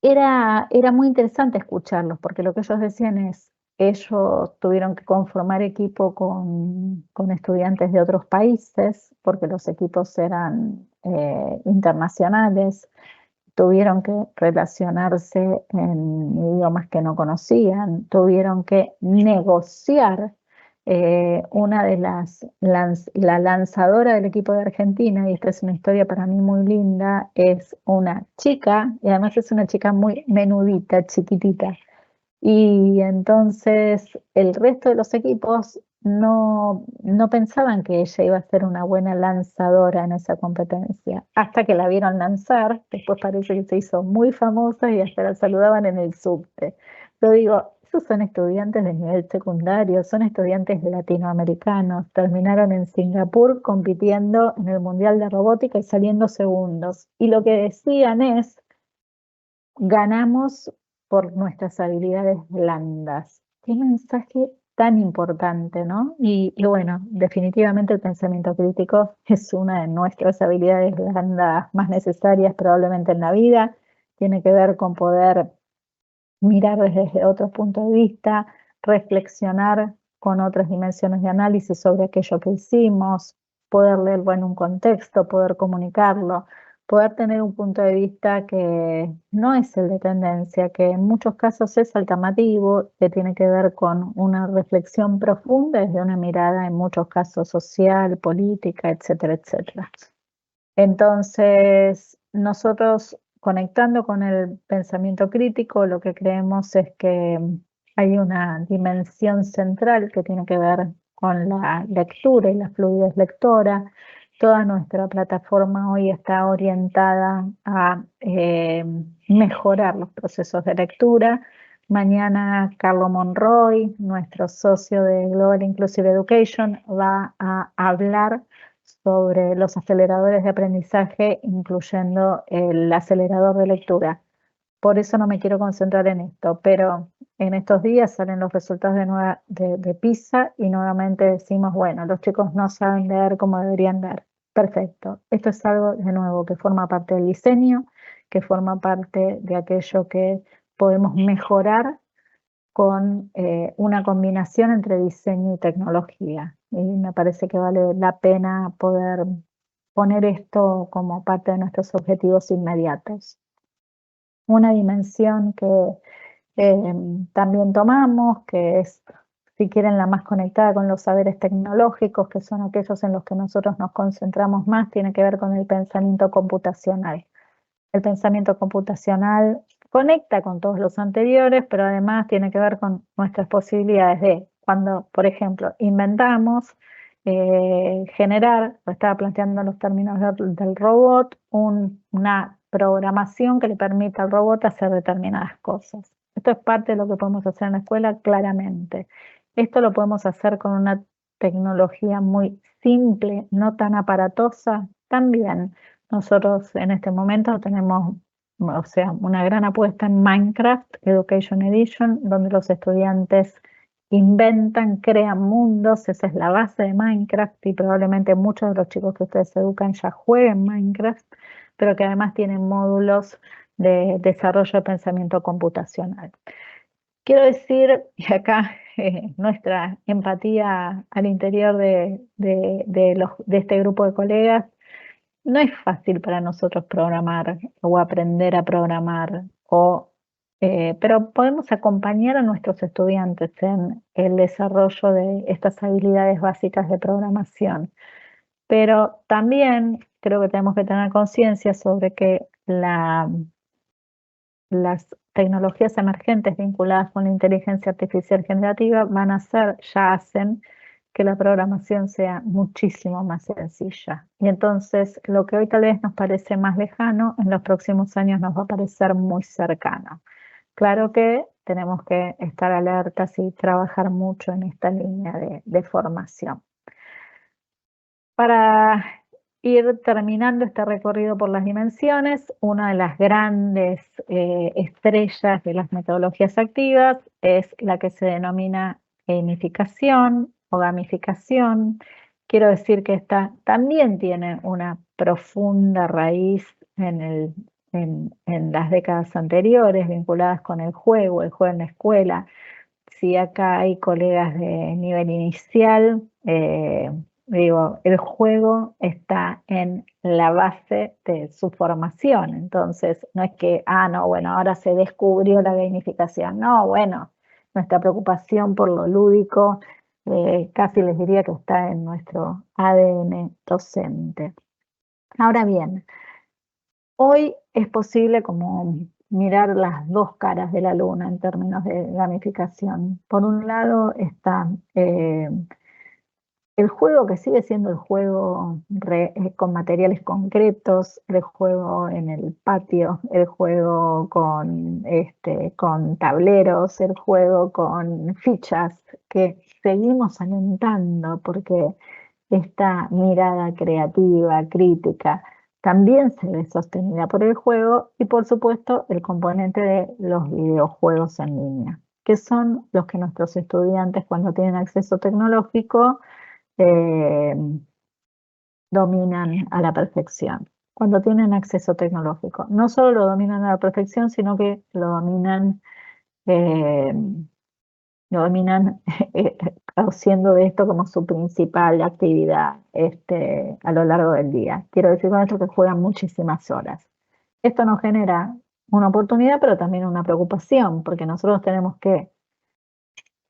era muy interesante escucharlos, porque lo que ellos decían es, ellos tuvieron que conformar equipo con estudiantes de otros países, porque los equipos eran internacionales, tuvieron que relacionarse en idiomas que no conocían, tuvieron que negociar. Una de la lanzadora del equipo de Argentina, y esta es una historia para mí muy linda, es una chica, y además es una chica muy menudita, chiquitita. Y entonces el resto de los equipos no pensaban que ella iba a ser una buena lanzadora en esa competencia, hasta que la vieron lanzar. Después parece que se hizo muy famosa y hasta la saludaban en el subte. Yo digo, esos son estudiantes de nivel secundario, son estudiantes latinoamericanos, terminaron en Singapur compitiendo en el Mundial de Robótica y saliendo segundos. Y lo que decían es, ganamos por nuestras habilidades blandas. Qué mensaje tan importante, ¿no? Y bueno, definitivamente el pensamiento crítico es una de nuestras habilidades blandas más necesarias probablemente en la vida. Tiene que ver con poder mirar desde otro punto de vista, reflexionar con otras dimensiones de análisis sobre aquello que hicimos, poder leerlo en un contexto, poder comunicarlo, poder tener un punto de vista que no es el de tendencia, que en muchos casos es alternativo, que tiene que ver con una reflexión profunda desde una mirada en muchos casos social, política, etcétera, etcétera. Entonces, nosotros conectando con el pensamiento crítico, lo que creemos es que hay una dimensión central que tiene que ver con la lectura y la fluidez lectora. Toda nuestra plataforma hoy está orientada a mejorar los procesos de lectura. Mañana Carlo Monroy, nuestro socio de Global Inclusive Education, va a hablar sobre los aceleradores de aprendizaje, incluyendo el acelerador de lectura. Por eso no me quiero concentrar en esto, pero en estos días salen los resultados de PISA y nuevamente decimos, bueno, los chicos no saben leer como deberían leer. Perfecto. Esto es algo, de nuevo, que forma parte del diseño, que forma parte de aquello que podemos mejorar con una combinación entre diseño y tecnología. Y me parece que vale la pena poder poner esto como parte de nuestros objetivos inmediatos. Una dimensión que también tomamos, que es, si quieren, la más conectada con los saberes tecnológicos, que son aquellos en los que nosotros nos concentramos más, tiene que ver con el pensamiento computacional. El pensamiento computacional conecta con todos los anteriores, pero además tiene que ver con nuestras posibilidades de, cuando, por ejemplo, inventamos, generar, lo estaba planteando en los términos del robot, una programación que le permita al robot hacer determinadas cosas. Esto es parte de lo que podemos hacer en la escuela, claramente. Esto lo podemos hacer con una tecnología muy simple, no tan aparatosa, también. Nosotros en este momento tenemos, o sea, una gran apuesta en Minecraft Education Edition, donde los estudiantes inventan, crean mundos. Esa es la base de Minecraft y probablemente muchos de los chicos que ustedes educan ya jueguen Minecraft, pero que además tienen módulos de desarrollo de pensamiento computacional. quiero decir, y acá nuestra empatía al interior de este grupo de colegas, no es fácil para nosotros programar o aprender a programar, pero podemos acompañar a nuestros estudiantes en el desarrollo de estas habilidades básicas de programación. Pero también creo que tenemos que tener conciencia sobre que las tecnologías emergentes vinculadas con la inteligencia artificial generativa ya hacen que la programación sea muchísimo más sencilla. Y entonces lo que hoy tal vez nos parece más lejano, en los próximos años nos va a parecer muy cercano. Claro que tenemos que estar alertas y trabajar mucho en esta línea de formación. Para ir terminando este recorrido por las dimensiones, una de las grandes estrellas de las metodologías activas es la que se denomina gamificación o gamificación. Quiero decir que esta también tiene una profunda raíz en las décadas anteriores vinculadas con el juego en la escuela. Si acá hay colegas de nivel inicial, digo, el juego está en la base de su formación. Entonces, no es que, no, bueno, ahora se descubrió la gamificación. No, bueno, nuestra preocupación por lo lúdico, casi les diría que está en nuestro ADN docente. Ahora bien, hoy es posible como mirar las dos caras de la luna en términos de gamificación. Por un lado está el juego, que sigue siendo el juego con materiales concretos, el juego en el patio, el juego con tableros, el juego con fichas, que seguimos alentando porque esta mirada creativa, crítica, también se ve sostenida por el juego y por supuesto el componente de los videojuegos en línea, que son los que nuestros estudiantes cuando tienen acceso tecnológico dominan a la perfección. Cuando tienen acceso tecnológico, no solo lo dominan a la perfección, sino que lo dominan haciendo de esto como su principal actividad a lo largo del día. Quiero decir con esto que juegan muchísimas horas. Esto nos genera una oportunidad, pero también una preocupación, porque nosotros tenemos que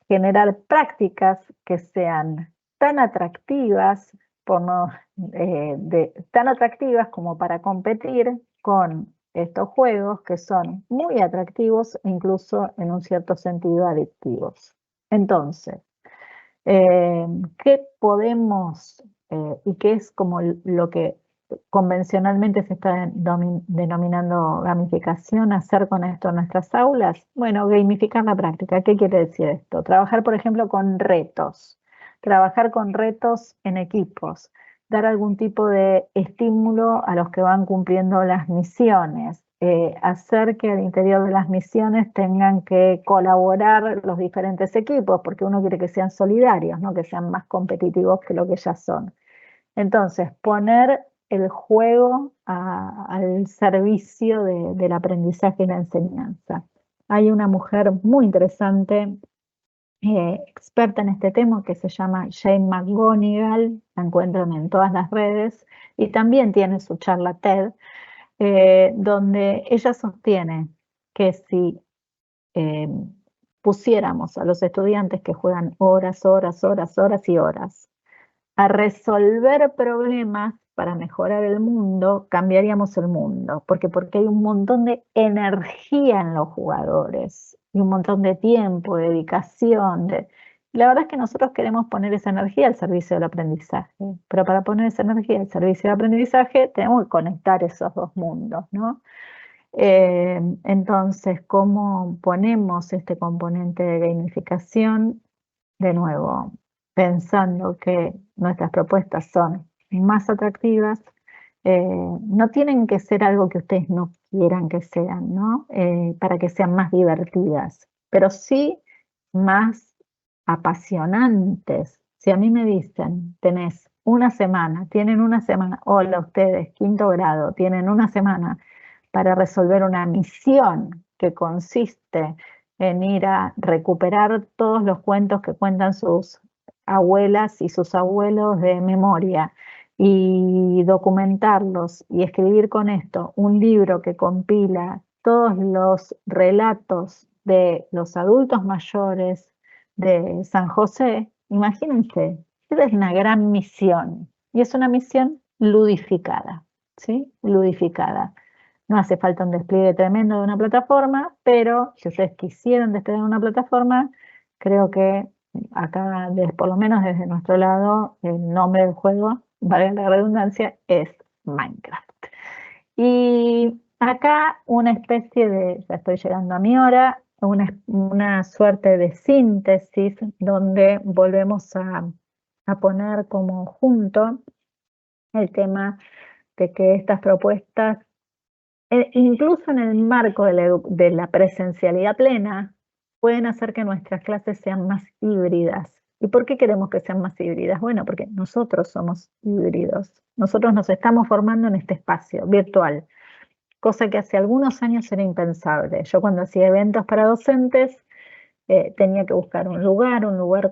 generar prácticas que sean tan atractivas, tan atractivas como para competir con estos juegos que son muy atractivos e incluso en un cierto sentido adictivos. Entonces, ¿qué podemos y qué es como lo que convencionalmente se está denominando gamificación, hacer con esto en nuestras aulas? Bueno, gamificar la práctica. ¿Qué quiere decir esto? Trabajar, por ejemplo, con retos, trabajar con retos en equipos, dar algún tipo de estímulo a los que van cumpliendo las misiones, hacer que al interior de las misiones tengan que colaborar los diferentes equipos, porque uno quiere que sean solidarios, no que sean más competitivos que lo que ya son. Entonces, poner el juego al servicio del aprendizaje y la enseñanza. Hay una mujer muy interesante, experta en este tema, que se llama Jane McGonigal, la encuentran en todas las redes, y también tiene su charla TED, donde ella sostiene que si pusiéramos a los estudiantes que juegan horas y horas a resolver problemas para mejorar el mundo, cambiaríamos el mundo. Porque hay un montón de energía en los jugadores y un montón de tiempo, dedicación. La verdad es que nosotros queremos poner esa energía al servicio del aprendizaje, pero para poner esa energía al servicio del aprendizaje tenemos que conectar esos dos mundos, ¿no? Entonces, ¿cómo ponemos este componente de gamificación? De nuevo, pensando que nuestras propuestas son más atractivas, no tienen que ser algo que ustedes no quieran que sean, ¿no? Para que sean más divertidas, pero sí más apasionantes. Si a mí me dicen, tienen una semana, hola ustedes, 5º grado, tienen una semana para resolver una misión que consiste en ir a recuperar todos los cuentos que cuentan sus abuelas y sus abuelos de memoria y documentarlos y escribir con esto un libro que compila todos los relatos de los adultos mayores de San José, imagínense, esa es una gran misión y es una misión ludificada, ¿sí? Ludificada. No hace falta un despliegue tremendo de una plataforma, pero si ustedes quisieran desplegar una plataforma, creo que acá, por lo menos desde nuestro lado, el nombre del juego, valga la redundancia, es Minecraft. Y acá una especie de, ya estoy llegando a mi hora, una suerte de síntesis donde volvemos a poner como junto el tema de que estas propuestas, incluso en el marco de la presencialidad plena, pueden hacer que nuestras clases sean más híbridas. ¿Y por qué queremos que sean más híbridas? Bueno, porque nosotros somos híbridos. Nosotros nos estamos formando en este espacio virtual, cosa que hace algunos años era impensable. Yo cuando hacía eventos para docentes, tenía que buscar un lugar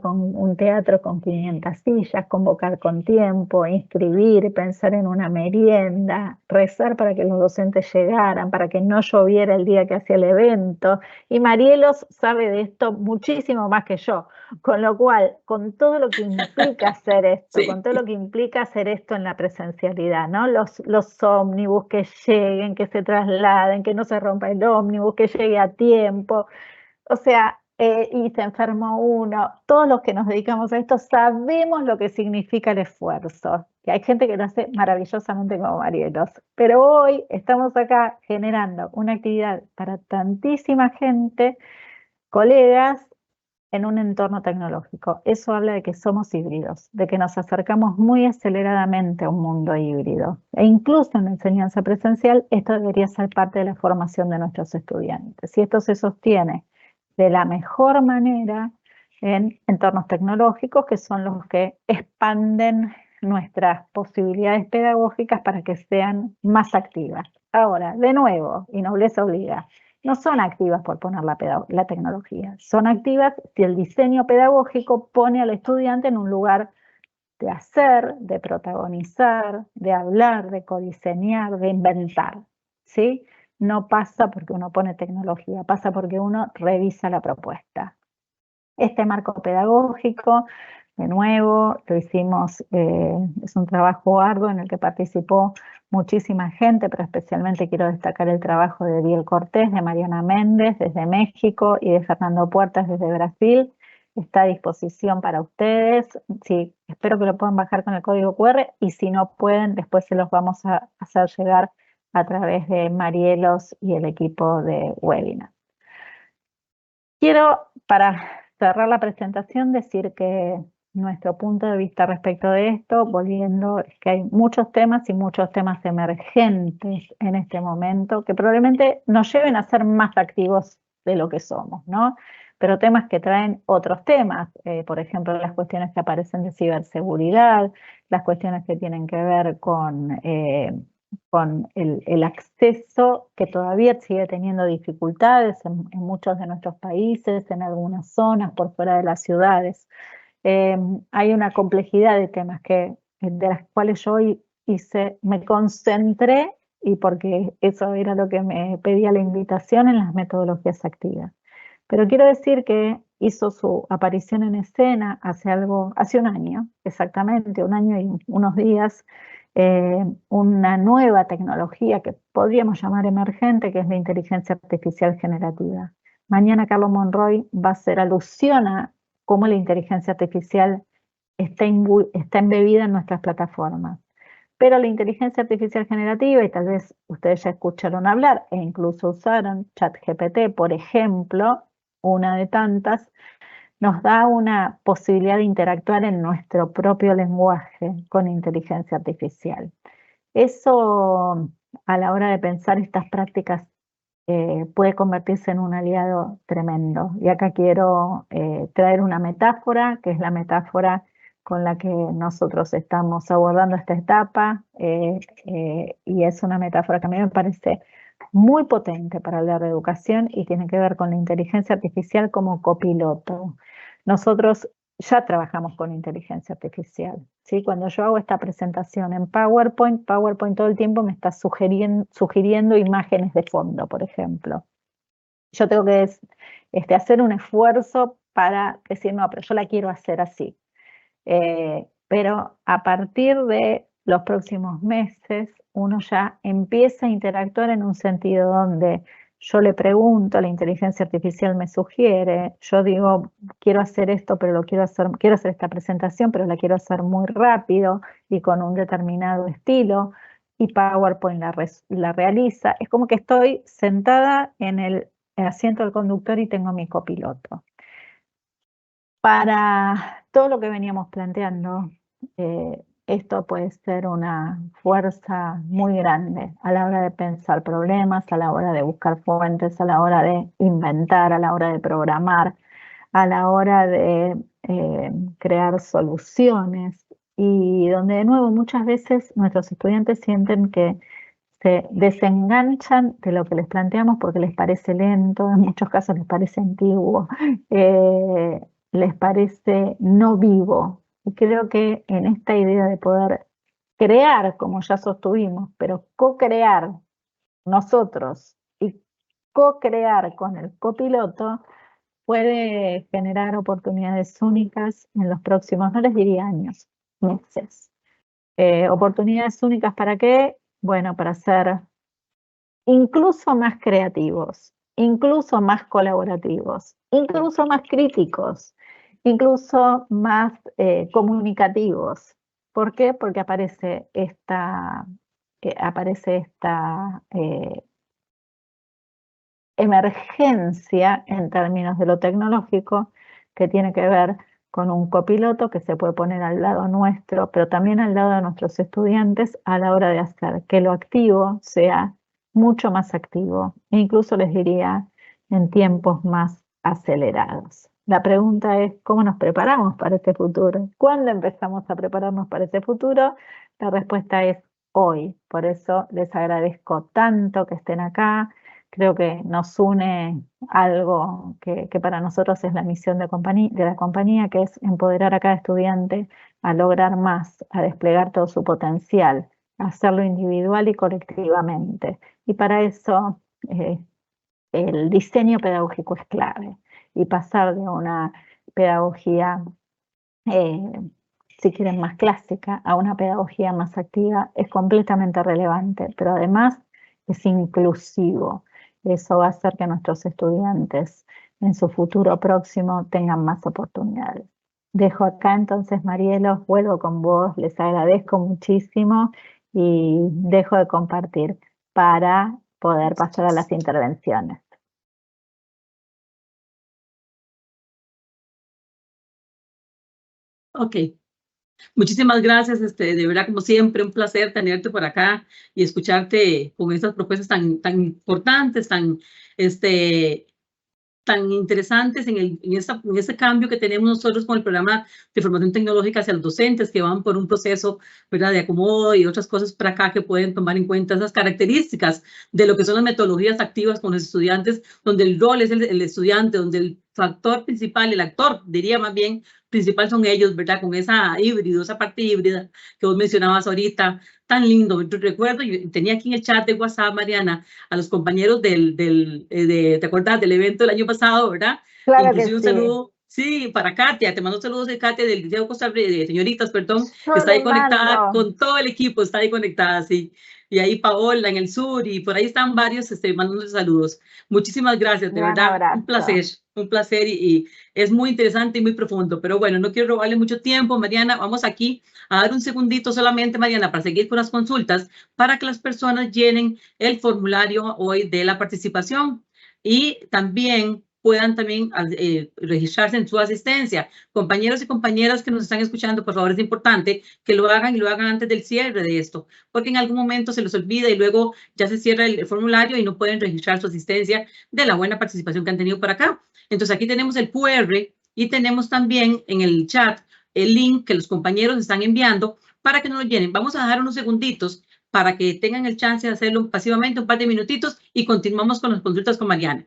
con un teatro con 500 sillas, convocar con tiempo, inscribir, pensar en una merienda, rezar para que los docentes llegaran, para que no lloviera el día que hacía el evento. Y Marielos sabe de esto muchísimo más que yo, con lo cual, con todo lo que implica hacer esto, Sí. con todo lo que implica hacer esto en la presencialidad, ¿no? Los ómnibus que lleguen, que se trasladen, que no se rompa el ómnibus, que llegue a tiempo. O sea, y se enfermó uno, todos los que nos dedicamos a esto sabemos lo que significa el esfuerzo, que hay gente que lo hace maravillosamente como Marielos, pero hoy estamos acá generando una actividad para tantísima gente, colegas, en un entorno tecnológico. Eso habla de que somos híbridos, de que nos acercamos muy aceleradamente a un mundo híbrido. E incluso en la enseñanza presencial, esto debería ser parte de la formación de nuestros estudiantes. Y esto se sostiene de la mejor manera en entornos tecnológicos, que son los que expanden nuestras posibilidades pedagógicas para que sean más activas. Ahora, de nuevo, y nobleza obliga, no son activas por poner la tecnología, son activas si el diseño pedagógico pone al estudiante en un lugar de hacer, de protagonizar, de hablar, de codiseñar, de inventar, ¿sí? No pasa porque uno pone tecnología, pasa porque uno revisa la propuesta. Este marco pedagógico, de nuevo, lo hicimos, es un trabajo arduo en el que participó muchísima gente, pero especialmente quiero destacar el trabajo de Biel Cortés, de Mariana Méndez desde México y de Fernando Puertas desde Brasil. Está a disposición para ustedes. Sí, espero que lo puedan bajar con el código QR y si no pueden, después se los vamos a hacer llegar a través de Marielos y el equipo de webinar. Quiero, para cerrar la presentación, decir que nuestro punto de vista respecto de esto, volviendo, es que hay muchos temas y muchos temas emergentes en este momento que probablemente nos lleven a ser más activos de lo que somos, ¿no? Pero temas que traen otros temas, por ejemplo, las cuestiones que aparecen de ciberseguridad, las cuestiones que tienen que ver con el acceso que todavía sigue teniendo dificultades en muchos de nuestros países, en algunas zonas, por fuera de las ciudades. Hay una complejidad de temas de las cuales yo hoy me concentré, y porque eso era lo que me pedía la invitación, en las metodologías activas. Pero quiero decir que hizo su aparición en escena hace un año, exactamente, un año y unos días, una nueva tecnología que podríamos llamar emergente, que es la inteligencia artificial generativa. Mañana Carlos Monroy va a hacer alusión a cómo la inteligencia artificial está embebida en nuestras plataformas. Pero la inteligencia artificial generativa, y tal vez ustedes ya escucharon hablar e incluso usaron ChatGPT, por ejemplo, una de tantas, nos da una posibilidad de interactuar en nuestro propio lenguaje con inteligencia artificial. Eso, a la hora de pensar estas prácticas, puede convertirse en un aliado tremendo. Y acá quiero traer una metáfora, que es la metáfora con la que nosotros estamos abordando esta etapa, y es una metáfora que a mí me parece muy potente para la reeducación y tiene que ver con la inteligencia artificial como copiloto. Nosotros ya trabajamos con inteligencia artificial, ¿sí? Cuando yo hago esta presentación en PowerPoint, PowerPoint todo el tiempo me está sugiriendo imágenes de fondo, por ejemplo. Yo tengo que hacer un esfuerzo para decir, no, pero yo la quiero hacer así. Pero a partir de los próximos meses, uno ya empieza a interactuar en un sentido donde yo le pregunto, la inteligencia artificial me sugiere, yo digo, quiero hacer esto, pero quiero hacer esta presentación, pero la quiero hacer muy rápido y con un determinado estilo, y PowerPoint la realiza. Es como que estoy sentada en el asiento del conductor y tengo mi copiloto. Para todo lo que veníamos planteando, esto puede ser una fuerza muy grande a la hora de pensar problemas, a la hora de buscar fuentes, a la hora de inventar, a la hora de programar, a la hora de crear soluciones, y donde de nuevo muchas veces nuestros estudiantes sienten que se desenganchan de lo que les planteamos porque les parece lento, en muchos casos les parece antiguo, les parece no vivo. Y creo que en esta idea de poder crear, como ya sostuvimos, pero co-crear nosotros y co-crear con el copiloto, puede generar oportunidades únicas en los próximos, no les diría años, meses. Oportunidades únicas ¿para qué? Bueno, para ser incluso más creativos, incluso más colaborativos, incluso más críticos, incluso más comunicativos. ¿Por qué? Porque aparece esta emergencia en términos de lo tecnológico que tiene que ver con un copiloto que se puede poner al lado nuestro, pero también al lado de nuestros estudiantes a la hora de hacer que lo activo sea mucho más activo, e incluso les diría en tiempos más acelerados. La pregunta es, ¿cómo nos preparamos para este futuro? ¿Cuándo empezamos a prepararnos para este futuro? La respuesta es hoy. Por eso les agradezco tanto que estén acá. Creo que nos une algo que para nosotros es la misión de la compañía, que es empoderar a cada estudiante a lograr más, a desplegar todo su potencial, a hacerlo individual y colectivamente. Y para eso el diseño pedagógico es clave. Y pasar de una pedagogía, si quieren, más clásica a una pedagogía más activa es completamente relevante, pero además es inclusivo. Eso va a hacer que nuestros estudiantes en su futuro próximo tengan más oportunidades. Dejo acá entonces, Marielos, vuelvo con vos, les agradezco muchísimo y dejo de compartir para poder pasar a las intervenciones. Ok. Muchísimas gracias, de verdad, como siempre, un placer tenerte por acá y escucharte con estas propuestas tan importantes, tan interesantes en ese cambio que tenemos nosotros con el programa de formación tecnológica hacia los docentes que van por un proceso, ¿verdad?, de acomodo y otras cosas para acá que pueden tomar en cuenta esas características de lo que son las metodologías activas con los estudiantes, donde el rol es el estudiante, donde el factor principal, el actor, diría más bien, principal son ellos, ¿verdad?, con esa parte híbrida que vos mencionabas ahorita, tan lindo. Yo recuerdo, yo tenía aquí en el chat de WhatsApp, Mariana, a los compañeros ¿te acuerdas del evento del año pasado, verdad? Claro. Inclusive que un sí. saludo, sí, para Katia, te mando saludos de Katia del Liceo Costa Rica, señoritas, perdón, Yo que está ahí conectada mando con todo el equipo, está ahí conectada, sí. Y ahí Paola en el sur, y por ahí están varios mandando saludos. Muchísimas gracias, de Gran verdad, abrazo. un placer y es muy interesante y muy profundo. Pero bueno, no quiero robarle mucho tiempo, Mariana, vamos aquí a dar un segundito solamente, Mariana, para seguir con las consultas, para que las personas llenen el formulario hoy de la participación y también puedan registrarse en su asistencia. Compañeros y compañeras que nos están escuchando, por favor, es importante que lo hagan y lo hagan antes del cierre de esto, porque en algún momento se les olvida y luego ya se cierra el formulario y no pueden registrar su asistencia de la buena participación que han tenido por acá. Entonces aquí tenemos el QR y tenemos también en el chat el link que los compañeros están enviando para que nos lo llenen. Vamos a dejar unos segunditos para que tengan el chance de hacerlo pasivamente un par de minutitos y continuamos con las consultas con Mariana.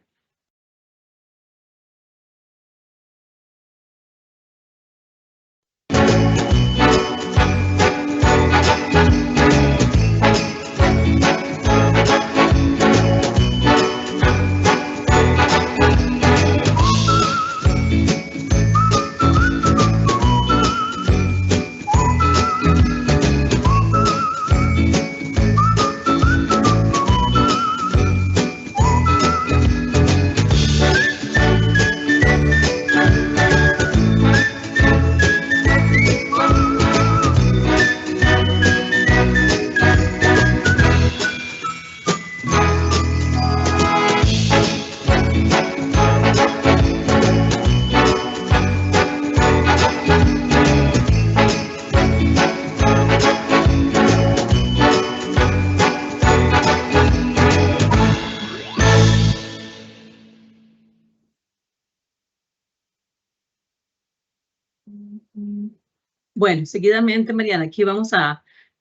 Bueno, seguidamente, Mariana, aquí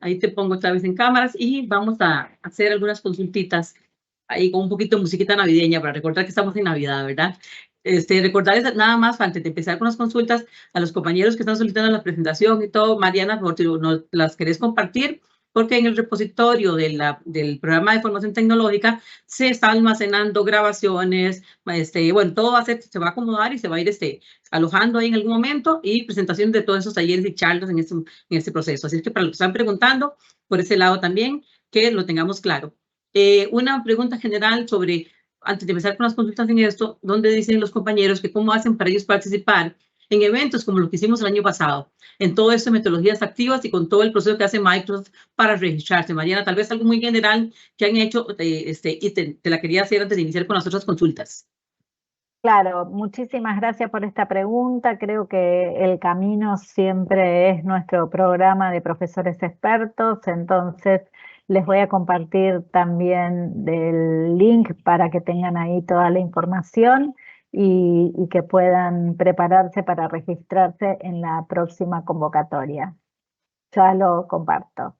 ahí te pongo otra vez en cámaras y vamos a hacer algunas consultitas ahí con un poquito de musiquita navideña para recordar que estamos en Navidad, ¿verdad? Recordarles nada más, antes de empezar con las consultas, a los compañeros que están solicitando la presentación y todo, Mariana, por si no las querés compartir, porque en el repositorio del programa de formación tecnológica se están almacenando grabaciones, bueno, todo se va a acomodar y se va a ir alojando ahí en algún momento y presentaciones de todos esos talleres y charlas en este proceso. Así es que para los que están preguntando, por ese lado también, que lo tengamos claro. Una pregunta general sobre, antes de empezar con las consultas en esto, ¿dónde dicen los compañeros que cómo hacen para ellos participar en eventos como lo que hicimos el año pasado, en todo esto de metodologías activas y con todo el proceso que hace Microsoft para registrarse? Mariana, tal vez algo muy general que han hecho y te la quería hacer antes de iniciar con las otras consultas. Claro, muchísimas gracias por esta pregunta. Creo que el camino siempre es nuestro programa de profesores expertos, entonces les voy a compartir también el link para que tengan ahí toda la información y que puedan prepararse para registrarse en la próxima convocatoria. Ya lo comparto.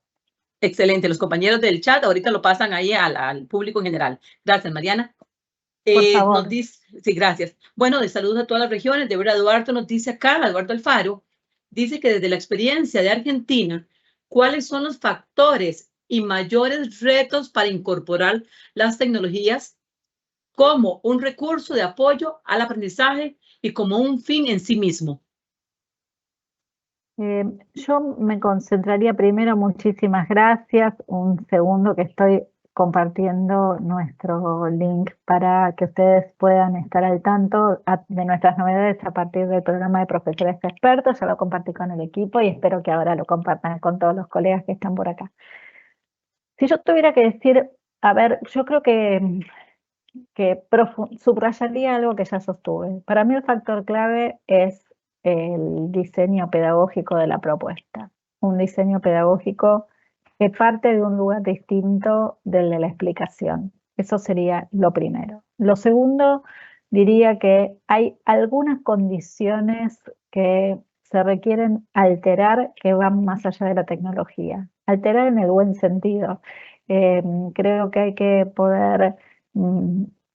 Excelente, los compañeros del chat ahorita lo pasan ahí al público en general. Gracias, Mariana. Por favor. Nos dice, sí, gracias. Bueno, de saludos a todas las regiones. De verdad, Eduardo nos dice acá, Eduardo Alfaro, dice que desde la experiencia de Argentina, ¿cuáles son los factores y mayores retos para incorporar las tecnologías como un recurso de apoyo al aprendizaje y como un fin en sí mismo? Yo me concentraría primero, muchísimas gracias. Un segundo que estoy compartiendo nuestro link para que ustedes puedan estar al tanto de nuestras novedades a partir del programa de profesores expertos. Ya lo compartí con el equipo y espero que ahora lo compartan con todos los colegas que están por acá. Si yo tuviera que decir, a ver, yo creo que subrayaría algo que ya sostuve. Para mí el factor clave es el diseño pedagógico de la propuesta. Un diseño pedagógico que parte de un lugar distinto del de la explicación. Eso sería lo primero. Lo segundo, diría que hay algunas condiciones que se requieren alterar que van más allá de la tecnología. Alterar en el buen sentido. Creo que hay que poder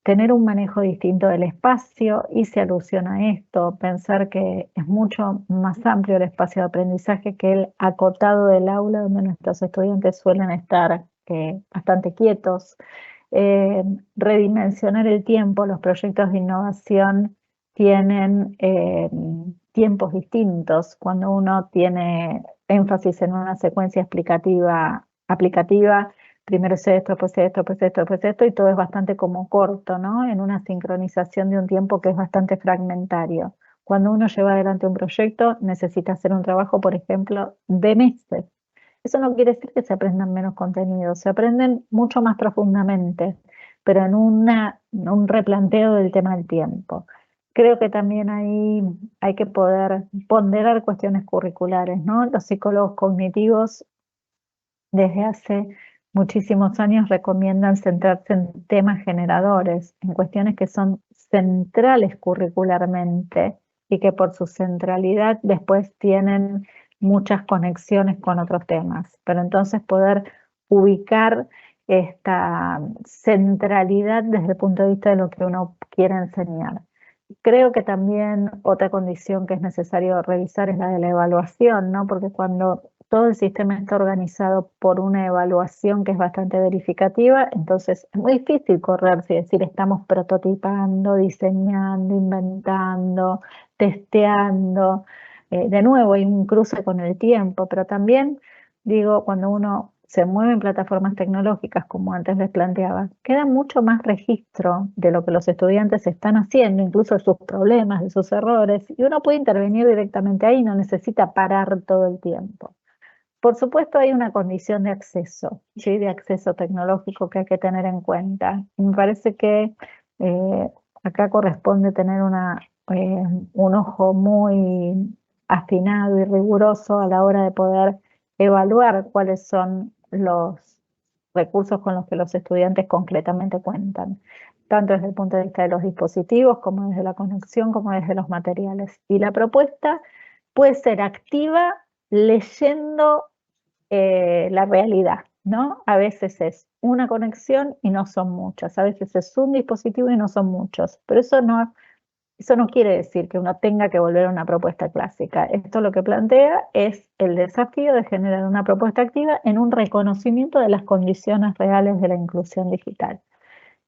tener un manejo distinto del espacio, y se alusiona a esto, pensar que es mucho más amplio el espacio de aprendizaje que el acotado del aula, donde nuestros estudiantes suelen estar bastante quietos. Redimensionar el tiempo. Los proyectos de innovación tienen tiempos distintos. Cuando uno tiene énfasis en una secuencia aplicativa, primero es esto, después esto, después esto, después esto, y todo es bastante como corto, ¿no? En una sincronización de un tiempo que es bastante fragmentario. Cuando uno lleva adelante un proyecto, necesita hacer un trabajo, por ejemplo, de meses. Eso no quiere decir que se aprendan menos contenidos, se aprenden mucho más profundamente, pero en un replanteo del tema del tiempo. Creo que también ahí hay que poder ponderar cuestiones curriculares, ¿no? Los psicólogos cognitivos desde hace muchísimos años recomiendan centrarse en temas generadores, en cuestiones que son centrales curricularmente y que por su centralidad después tienen muchas conexiones con otros temas. Pero entonces poder ubicar esta centralidad desde el punto de vista de lo que uno quiere enseñar. Creo que también otra condición que es necesario revisar es la de la evaluación, ¿no? Porque cuando todo el sistema está organizado por una evaluación que es bastante verificativa, entonces es muy difícil correrse y decir estamos prototipando, diseñando, inventando, testeando. De nuevo hay un cruce con el tiempo, pero también digo, cuando uno se mueve en plataformas tecnológicas, como antes les planteaba, queda mucho más registro de lo que los estudiantes están haciendo, incluso de sus problemas, de sus errores, y uno puede intervenir directamente ahí, no necesita parar todo el tiempo. Por supuesto, hay una condición de acceso, ¿sí? De acceso tecnológico que hay que tener en cuenta. Y me parece que acá corresponde tener un ojo muy afinado y riguroso a la hora de poder evaluar cuáles son los recursos con los que los estudiantes concretamente cuentan, tanto desde el punto de vista de los dispositivos, como desde la conexión, como desde los materiales. Y la propuesta puede ser activa leyendo la realidad, ¿no? A veces es una conexión y no son muchas, a veces es un dispositivo y no son muchos, pero eso no quiere decir que uno tenga que volver a una propuesta clásica. Esto lo que plantea es el desafío de generar una propuesta activa en un reconocimiento de las condiciones reales de la inclusión digital.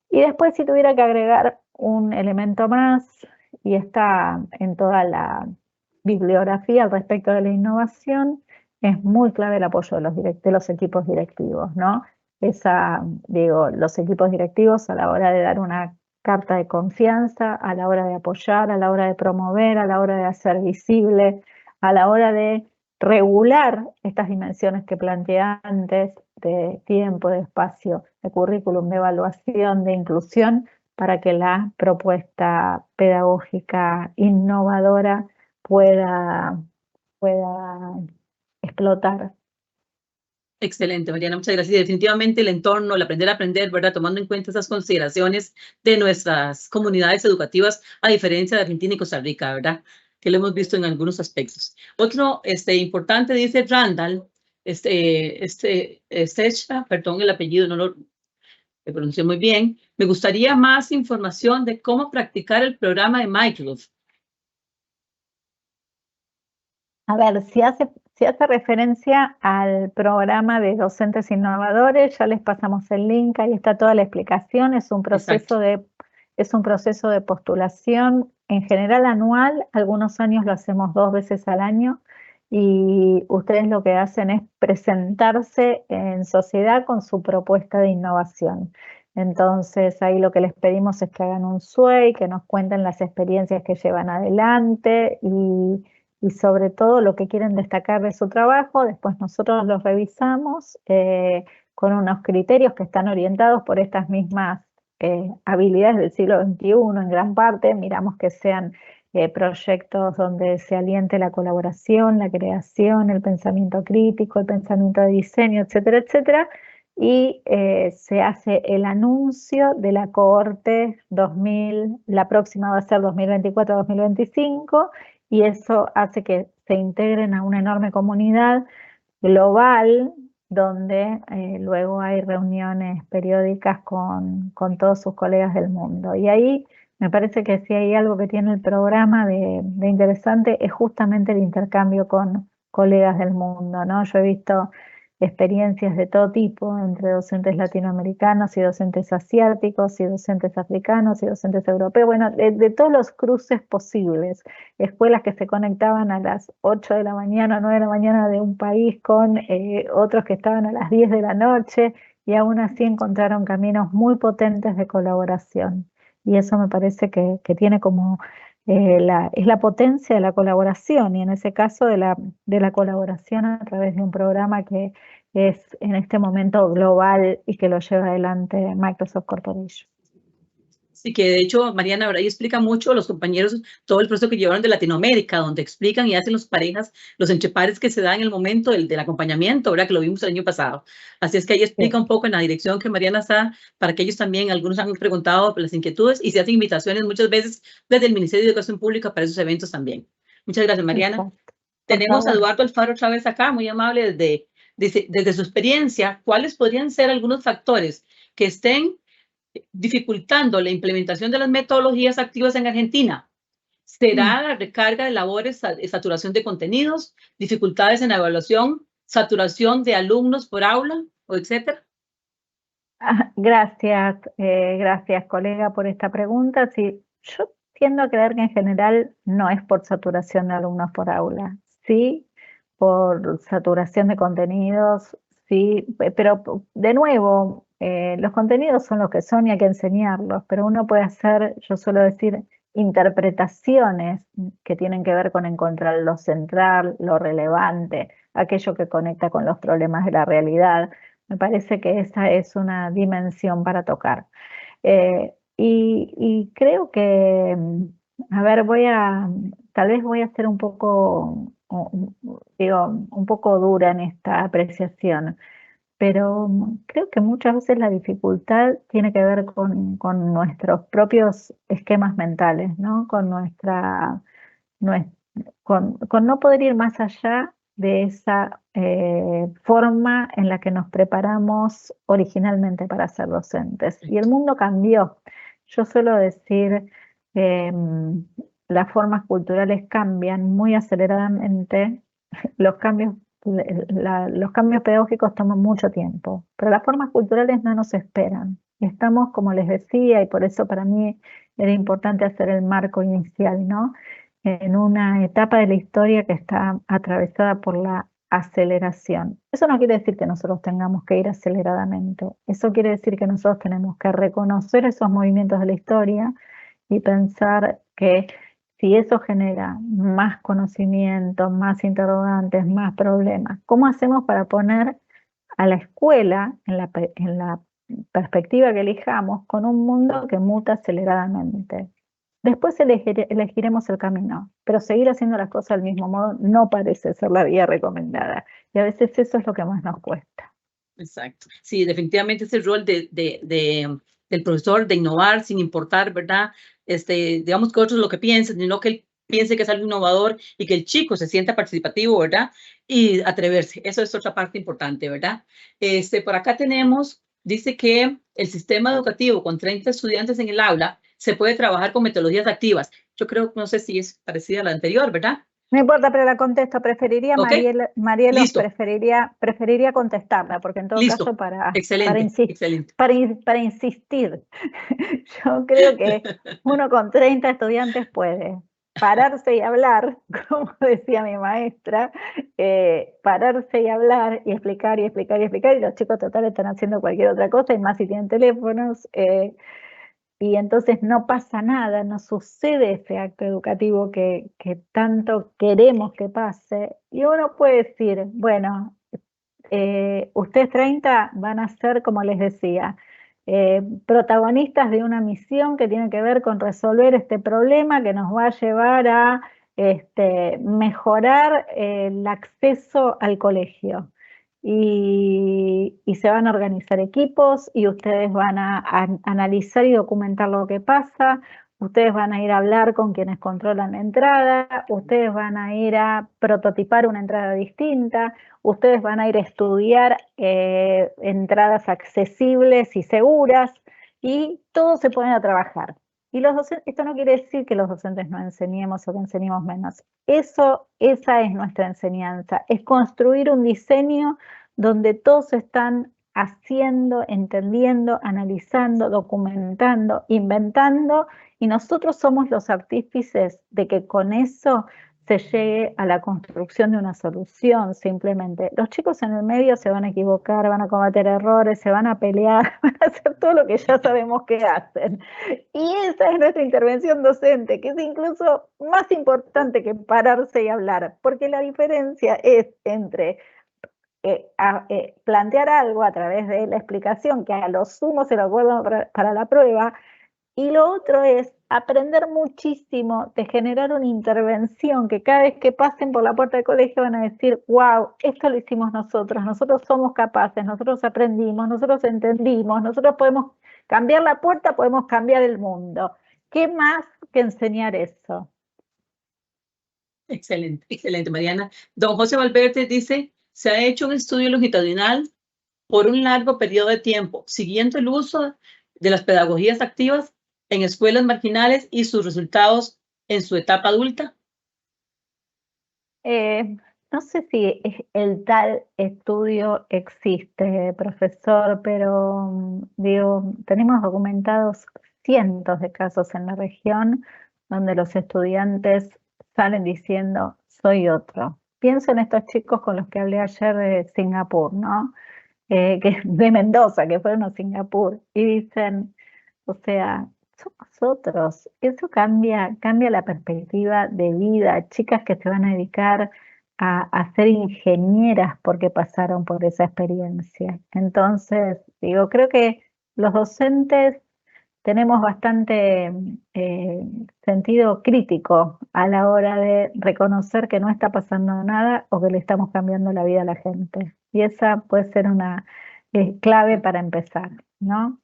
Y después, si tuviera que agregar un elemento más, y está en toda la bibliografía al respecto de la innovación, es muy clave el apoyo de los equipos directivos, ¿no? Los equipos directivos a la hora de dar una carta de confianza, a la hora de apoyar, a la hora de promover, a la hora de hacer visible, a la hora de regular estas dimensiones que planteé antes, de tiempo, de espacio, de currículum, de evaluación, de inclusión, para que la propuesta pedagógica innovadora pueda explotar. Excelente, Mariana, muchas gracias. Definitivamente el entorno, el aprender a aprender, ¿verdad? Tomando en cuenta esas consideraciones de nuestras comunidades educativas, a diferencia de Argentina y Costa Rica, ¿verdad? Que lo hemos visto en algunos aspectos. Otro importante, dice Randall, perdón, el apellido no lo pronuncié muy bien. Me gustaría más información de cómo practicar el programa de Microsoft. A ver, si hace referencia al programa de docentes innovadores, ya les pasamos el link, ahí está toda la explicación, es un proceso de postulación, en general anual, algunos años lo hacemos 2 veces al año, y ustedes lo que hacen es presentarse en sociedad con su propuesta de innovación. Entonces, ahí lo que les pedimos es que hagan un SWOT, que nos cuenten las experiencias que llevan adelante y sobre todo lo que quieren destacar de su trabajo. Después nosotros los revisamos con unos criterios que están orientados por estas mismas habilidades del siglo XXI en gran parte. Miramos que sean proyectos donde se aliente la colaboración, la creación, el pensamiento crítico, el pensamiento de diseño, etcétera, etcétera. Y se hace el anuncio de la cohorte 2000, la próxima va a ser 2024-2025, y eso hace que se integren a una enorme comunidad global donde luego hay reuniones periódicas con todos sus colegas del mundo. Y ahí me parece que si hay algo que tiene el programa de interesante es justamente el intercambio con colegas del mundo, ¿no? Yo he visto experiencias de todo tipo entre docentes latinoamericanos y docentes asiáticos y docentes africanos y docentes europeos, bueno, de todos los cruces posibles, escuelas que se conectaban a las 8 de la mañana, 9 de la mañana de un país con otros que estaban a las 10 de la noche, y aún así encontraron caminos muy potentes de colaboración. Y eso me parece que tiene como es la potencia de la colaboración, y en ese caso de la colaboración a través de un programa que es en este momento global y que lo lleva adelante Microsoft Corporation. Sí, que de hecho, Mariana, ahora ahí explica mucho a los compañeros todo el proceso que llevaron de Latinoamérica, donde explican y hacen los parejas, los entrepares que se dan en el momento del acompañamiento, ¿verdad? Que lo vimos el año pasado. Así es que ahí explica un poco en la dirección que Mariana está, para que ellos también, algunos han preguntado las inquietudes, y se hacen invitaciones muchas veces desde el Ministerio de Educación Pública para esos eventos también. Muchas gracias, Mariana. Tenemos a Eduardo Alfaro otra vez acá, muy amable, desde Dice, desde su experiencia, ¿cuáles podrían ser algunos factores que estén dificultando la implementación de las metodologías activas en Argentina? ¿Será la recarga de labores, saturación de contenidos, dificultades en la evaluación, saturación de alumnos por aula, o etcétera? Gracias, colega, por esta pregunta. Sí, yo tiendo a creer que en general no es por saturación de alumnos por aula, sí por saturación de contenidos, sí, pero de nuevo, los contenidos son los que son y hay que enseñarlos, pero uno puede hacer, yo suelo decir, interpretaciones que tienen que ver con encontrar lo central, lo relevante, aquello que conecta con los problemas de la realidad. Me parece que esa es una dimensión para tocar. Y creo que, a ver, tal vez voy a ser un poco, un poco dura en esta apreciación, pero creo que muchas veces la dificultad tiene que ver con nuestros propios esquemas mentales, ¿no? Con no poder ir más allá de esa forma en la que nos preparamos originalmente para ser docentes. Y el mundo cambió. Yo suelo decir que las formas culturales cambian muy aceleradamente. Los cambios pedagógicos toman mucho tiempo, pero las formas culturales no nos esperan. Estamos, como les decía, y por eso para mí era importante hacer el marco inicial, ¿no? En una etapa de la historia que está atravesada por la aceleración. Eso no quiere decir que nosotros tengamos que ir aceleradamente. Eso quiere decir que nosotros tenemos que reconocer esos movimientos de la historia y pensar que si eso genera más conocimiento, más interrogantes, más problemas, ¿cómo hacemos para poner a la escuela en la perspectiva que elijamos con un mundo que muta aceleradamente? Después elegiremos el camino, pero seguir haciendo las cosas del mismo modo no parece ser la vía recomendada. Y a veces eso es lo que más nos cuesta. Exacto. Sí, definitivamente ese rol del profesor de innovar sin importar, ¿verdad? Digamos que otros lo que piensen, sino que él piense que es algo innovador y que el chico se sienta participativo, ¿verdad? Y atreverse. Eso es otra parte importante, ¿verdad? Por acá tenemos, dice que el sistema educativo con 30 estudiantes en el aula se puede trabajar con metodologías activas. Yo creo, no sé si es parecida a la anterior, ¿verdad? No importa, pero la contesto. Preferiría, Okay. Marielos, preferiría contestarla, porque en todo Listo. caso para Excelente. insistir, yo creo que uno con 30 estudiantes puede pararse y hablar, como decía mi maestra, pararse y hablar y explicar, y los chicos total están haciendo cualquier otra cosa, y más si tienen teléfonos, y entonces no pasa nada, no sucede ese acto educativo que tanto queremos que pase. Y uno puede decir, bueno, ustedes 30 van a ser, como les decía, protagonistas de una misión que tiene que ver con resolver este problema que nos va a llevar a mejorar el acceso al colegio. Y se van a organizar equipos y ustedes van a analizar y documentar lo que pasa, ustedes van a ir a hablar con quienes controlan la entrada, ustedes van a ir a prototipar una entrada distinta, ustedes van a ir a estudiar entradas accesibles y seguras, y todos se ponen a trabajar. Y los docentes, esto no quiere decir que los docentes no enseñemos o que enseñemos menos. Esa es nuestra enseñanza, es construir un diseño donde todos están haciendo, entendiendo, analizando, documentando, inventando, y nosotros somos los artífices de que con eso se llegue a la construcción de una solución. Simplemente los chicos en el medio se van a equivocar, van a cometer errores, se van a pelear, van a hacer todo lo que ya sabemos que hacen. Y esa es nuestra intervención docente, que es incluso más importante que pararse y hablar, porque la diferencia es entre plantear algo a través de la explicación, que a lo sumo se lo acuerdan para la prueba, y lo otro es aprender muchísimo de generar una intervención que cada vez que pasen por la puerta del colegio van a decir, wow, esto lo hicimos nosotros somos capaces, nosotros aprendimos, nosotros entendimos, nosotros podemos cambiar la puerta, podemos cambiar el mundo. ¿Qué más que enseñar eso? Excelente, Mariana. Don José Valverde dice, se ha hecho un estudio longitudinal por un largo periodo de tiempo, siguiendo el uso de las pedagogías activas en escuelas marginales y sus resultados en su etapa adulta? No sé si el tal estudio existe, profesor, pero digo, tenemos documentados cientos de casos en la región donde los estudiantes salen diciendo, soy otro. Pienso en estos chicos con los que hablé ayer de Singapur, ¿no? De Mendoza, que fueron a Singapur, y dicen, o sea, somos otros. Eso cambia la perspectiva de vida. Chicas que se van a dedicar a ser ingenieras porque pasaron por esa experiencia. Entonces, digo, creo que los docentes tenemos bastante sentido crítico a la hora de reconocer que no está pasando nada o que le estamos cambiando la vida a la gente. Y esa puede ser una clave para empezar, ¿no?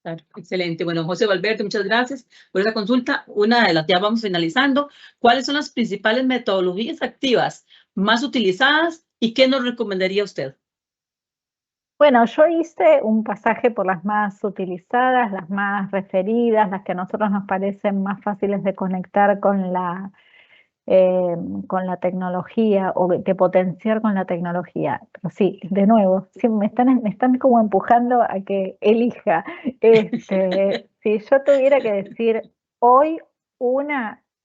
Claro, excelente. Bueno, José Valverde, muchas gracias por esa consulta. Una de las, ya vamos finalizando. ¿Cuáles son las principales metodologías activas más utilizadas y qué nos recomendaría usted? Bueno, yo hice un pasaje por las más utilizadas, las más referidas, las que a nosotros nos parecen más fáciles de conectar con la tecnología o de potenciar con la tecnología. Pero sí, de nuevo, sí, me están como empujando a que elija. Si yo tuviera que decir hoy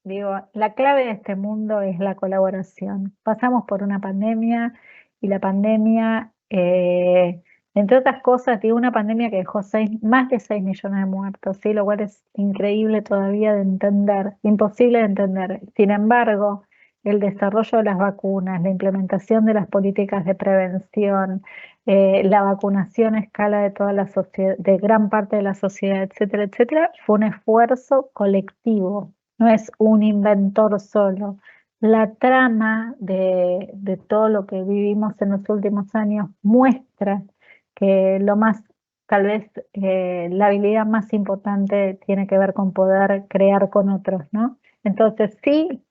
digo, la clave de este mundo es la colaboración. Pasamos por una pandemia y la pandemia, entre otras cosas, digo, una pandemia que dejó más de 6 millones de muertos, ¿sí? Lo cual es increíble todavía de entender, imposible de entender. Sin embargo, el desarrollo de las vacunas, la implementación de las políticas de prevención, la vacunación a escala de toda la sociedad, de gran parte de la sociedad, etcétera, etcétera, fue un esfuerzo colectivo, no es un inventor solo. La trama de todo lo que vivimos en los últimos años muestra que tal vez la habilidad más importante tiene que ver con poder crear con otros, ¿no? Entonces sí,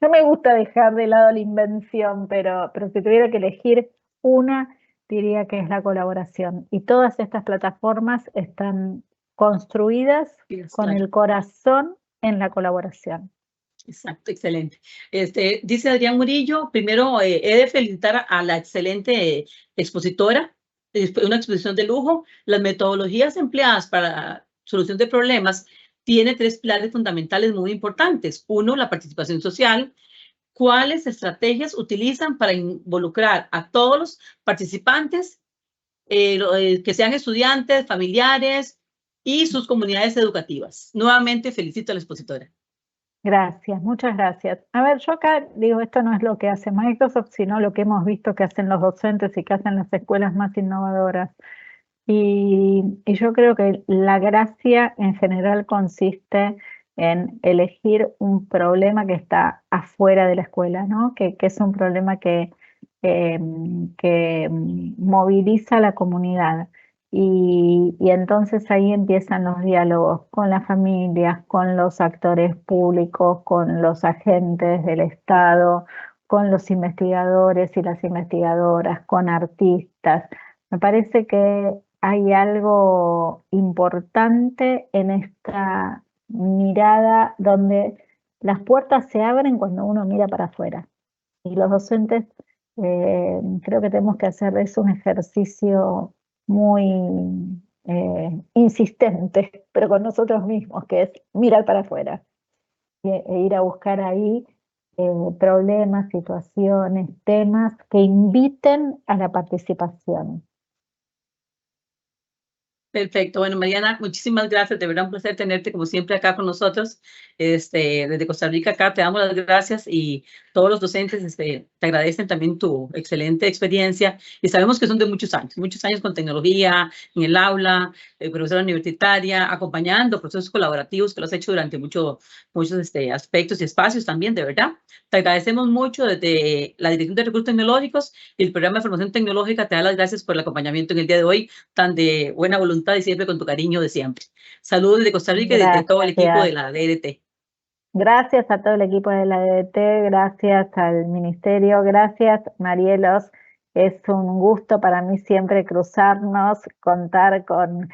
no me gusta dejar de lado la invención, pero si tuviera que elegir una, diría que es la colaboración. Y todas estas plataformas están construidas con el corazón en la colaboración. Exacto, excelente. Dice Adrián Murillo, primero he de felicitar a la excelente expositora, una exposición de lujo. Las metodologías empleadas para la solución de problemas tienen 3 pilares fundamentales muy importantes. Uno, la participación social. ¿Cuáles estrategias utilizan para involucrar a todos los participantes, que sean estudiantes, familiares y sus comunidades educativas? Nuevamente felicito a la expositora. Gracias, muchas gracias. A ver, yo acá digo, esto no es lo que hace Microsoft, sino lo que hemos visto que hacen los docentes y que hacen las escuelas más innovadoras. Y yo creo que la gracia en general consiste en elegir un problema que está afuera de la escuela, ¿no? Que es un problema que moviliza a la comunidad. Y entonces ahí empiezan los diálogos con las familias, con los actores públicos, con los agentes del Estado, con los investigadores y las investigadoras, con artistas. Me parece que hay algo importante en esta mirada donde las puertas se abren cuando uno mira para afuera. Y los docentes creo que tenemos que hacer de eso un ejercicio muy insistente, pero con nosotros mismos, que es mirar para afuera e ir a buscar ahí problemas, situaciones, temas que inviten a la participación. Perfecto. Bueno, Mariana, muchísimas gracias. De verdad, un placer tenerte como siempre acá con nosotros. Desde Costa Rica acá te damos las gracias y todos los docentes te agradecen también tu excelente experiencia y sabemos que son de muchos años con tecnología en el aula, profesora universitaria, acompañando procesos colaborativos que lo has hecho durante muchos aspectos y espacios también, de verdad. Te agradecemos mucho desde la Dirección de Recursos Tecnológicos y el Programa de Formación Tecnológica. Te da las gracias por el acompañamiento en el día de hoy, tan de buena voluntad y siempre con tu cariño de siempre. Saludos desde Costa Rica y desde todo el equipo de la DRT. Gracias a todo el equipo de la DDT, gracias al Ministerio, gracias Marielos. Es un gusto para mí siempre cruzarnos, contar con,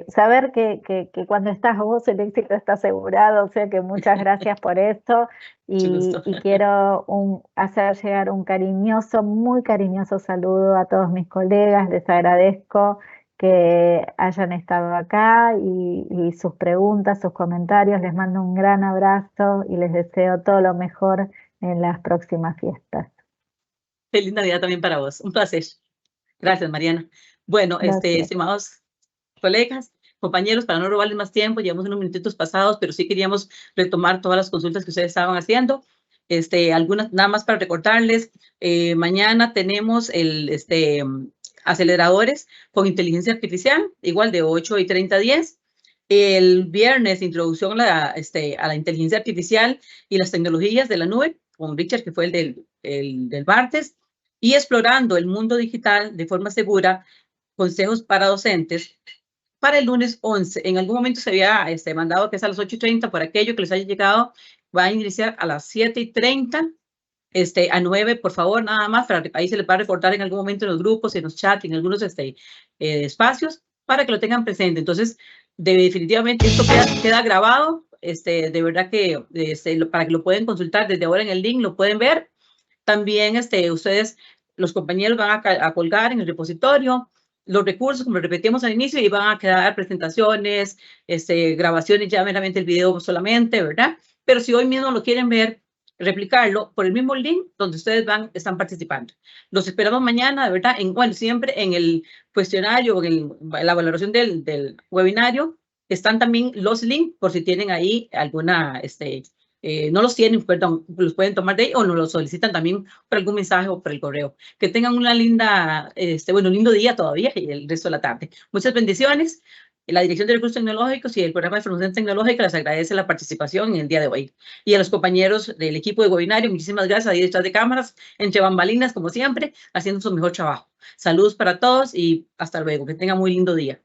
saber que cuando estás vos el éxito está asegurado, o sea que muchas gracias por eso. Y quiero hacer llegar un cariñoso, muy cariñoso saludo a todos mis colegas, les agradezco que hayan estado acá y sus preguntas, sus comentarios. Les mando un gran abrazo y les deseo todo lo mejor en las próximas fiestas. Feliz Navidad también para vos. Un placer. Gracias, Mariana. Bueno, estimados colegas, compañeros, para no robarles más tiempo, llevamos unos minutitos pasados, pero sí queríamos retomar todas las consultas que ustedes estaban haciendo. Algunas, nada más para recordarles, mañana tenemos aceleradores con inteligencia artificial, igual de 8:30 a 10. El viernes, introducción a la inteligencia artificial y las tecnologías de la nube, con Richard, que fue el del martes, y explorando el mundo digital de forma segura, consejos para docentes, para el lunes 11. En algún momento se había mandado que es a las 8:30, por aquello que les haya llegado, va a iniciar a las 7:30. A 9, por favor, nada más, para que ahí se les va a recordar en algún momento en los grupos, en los chats, en algunos espacios, para que lo tengan presente. Entonces, definitivamente esto queda grabado, de verdad que para que lo pueden consultar desde ahora en el link, lo pueden ver. También ustedes, los compañeros, van a colgar en el repositorio los recursos, como repetimos al inicio, y van a quedar presentaciones, grabaciones, ya meramente el video solamente, ¿verdad? Pero si hoy mismo lo quieren ver, replicarlo por el mismo link donde ustedes están participando. Los esperamos mañana, de verdad, bueno, siempre en el cuestionario, en la valoración del webinario, están también los links por si tienen ahí alguna, no los tienen, perdón, los pueden tomar de ahí o nos los solicitan también por algún mensaje o por el correo. Que tengan una linda, lindo día todavía y el resto de la tarde. Muchas bendiciones. La Dirección de Recursos Tecnológicos y el Programa de Formación Tecnológica les agradece la participación en el día de hoy. Y a los compañeros del equipo de webinario, muchísimas gracias ahí detrás de cámaras, entre bambalinas, como siempre, haciendo su mejor trabajo. Saludos para todos y hasta luego. Que tengan muy lindo día.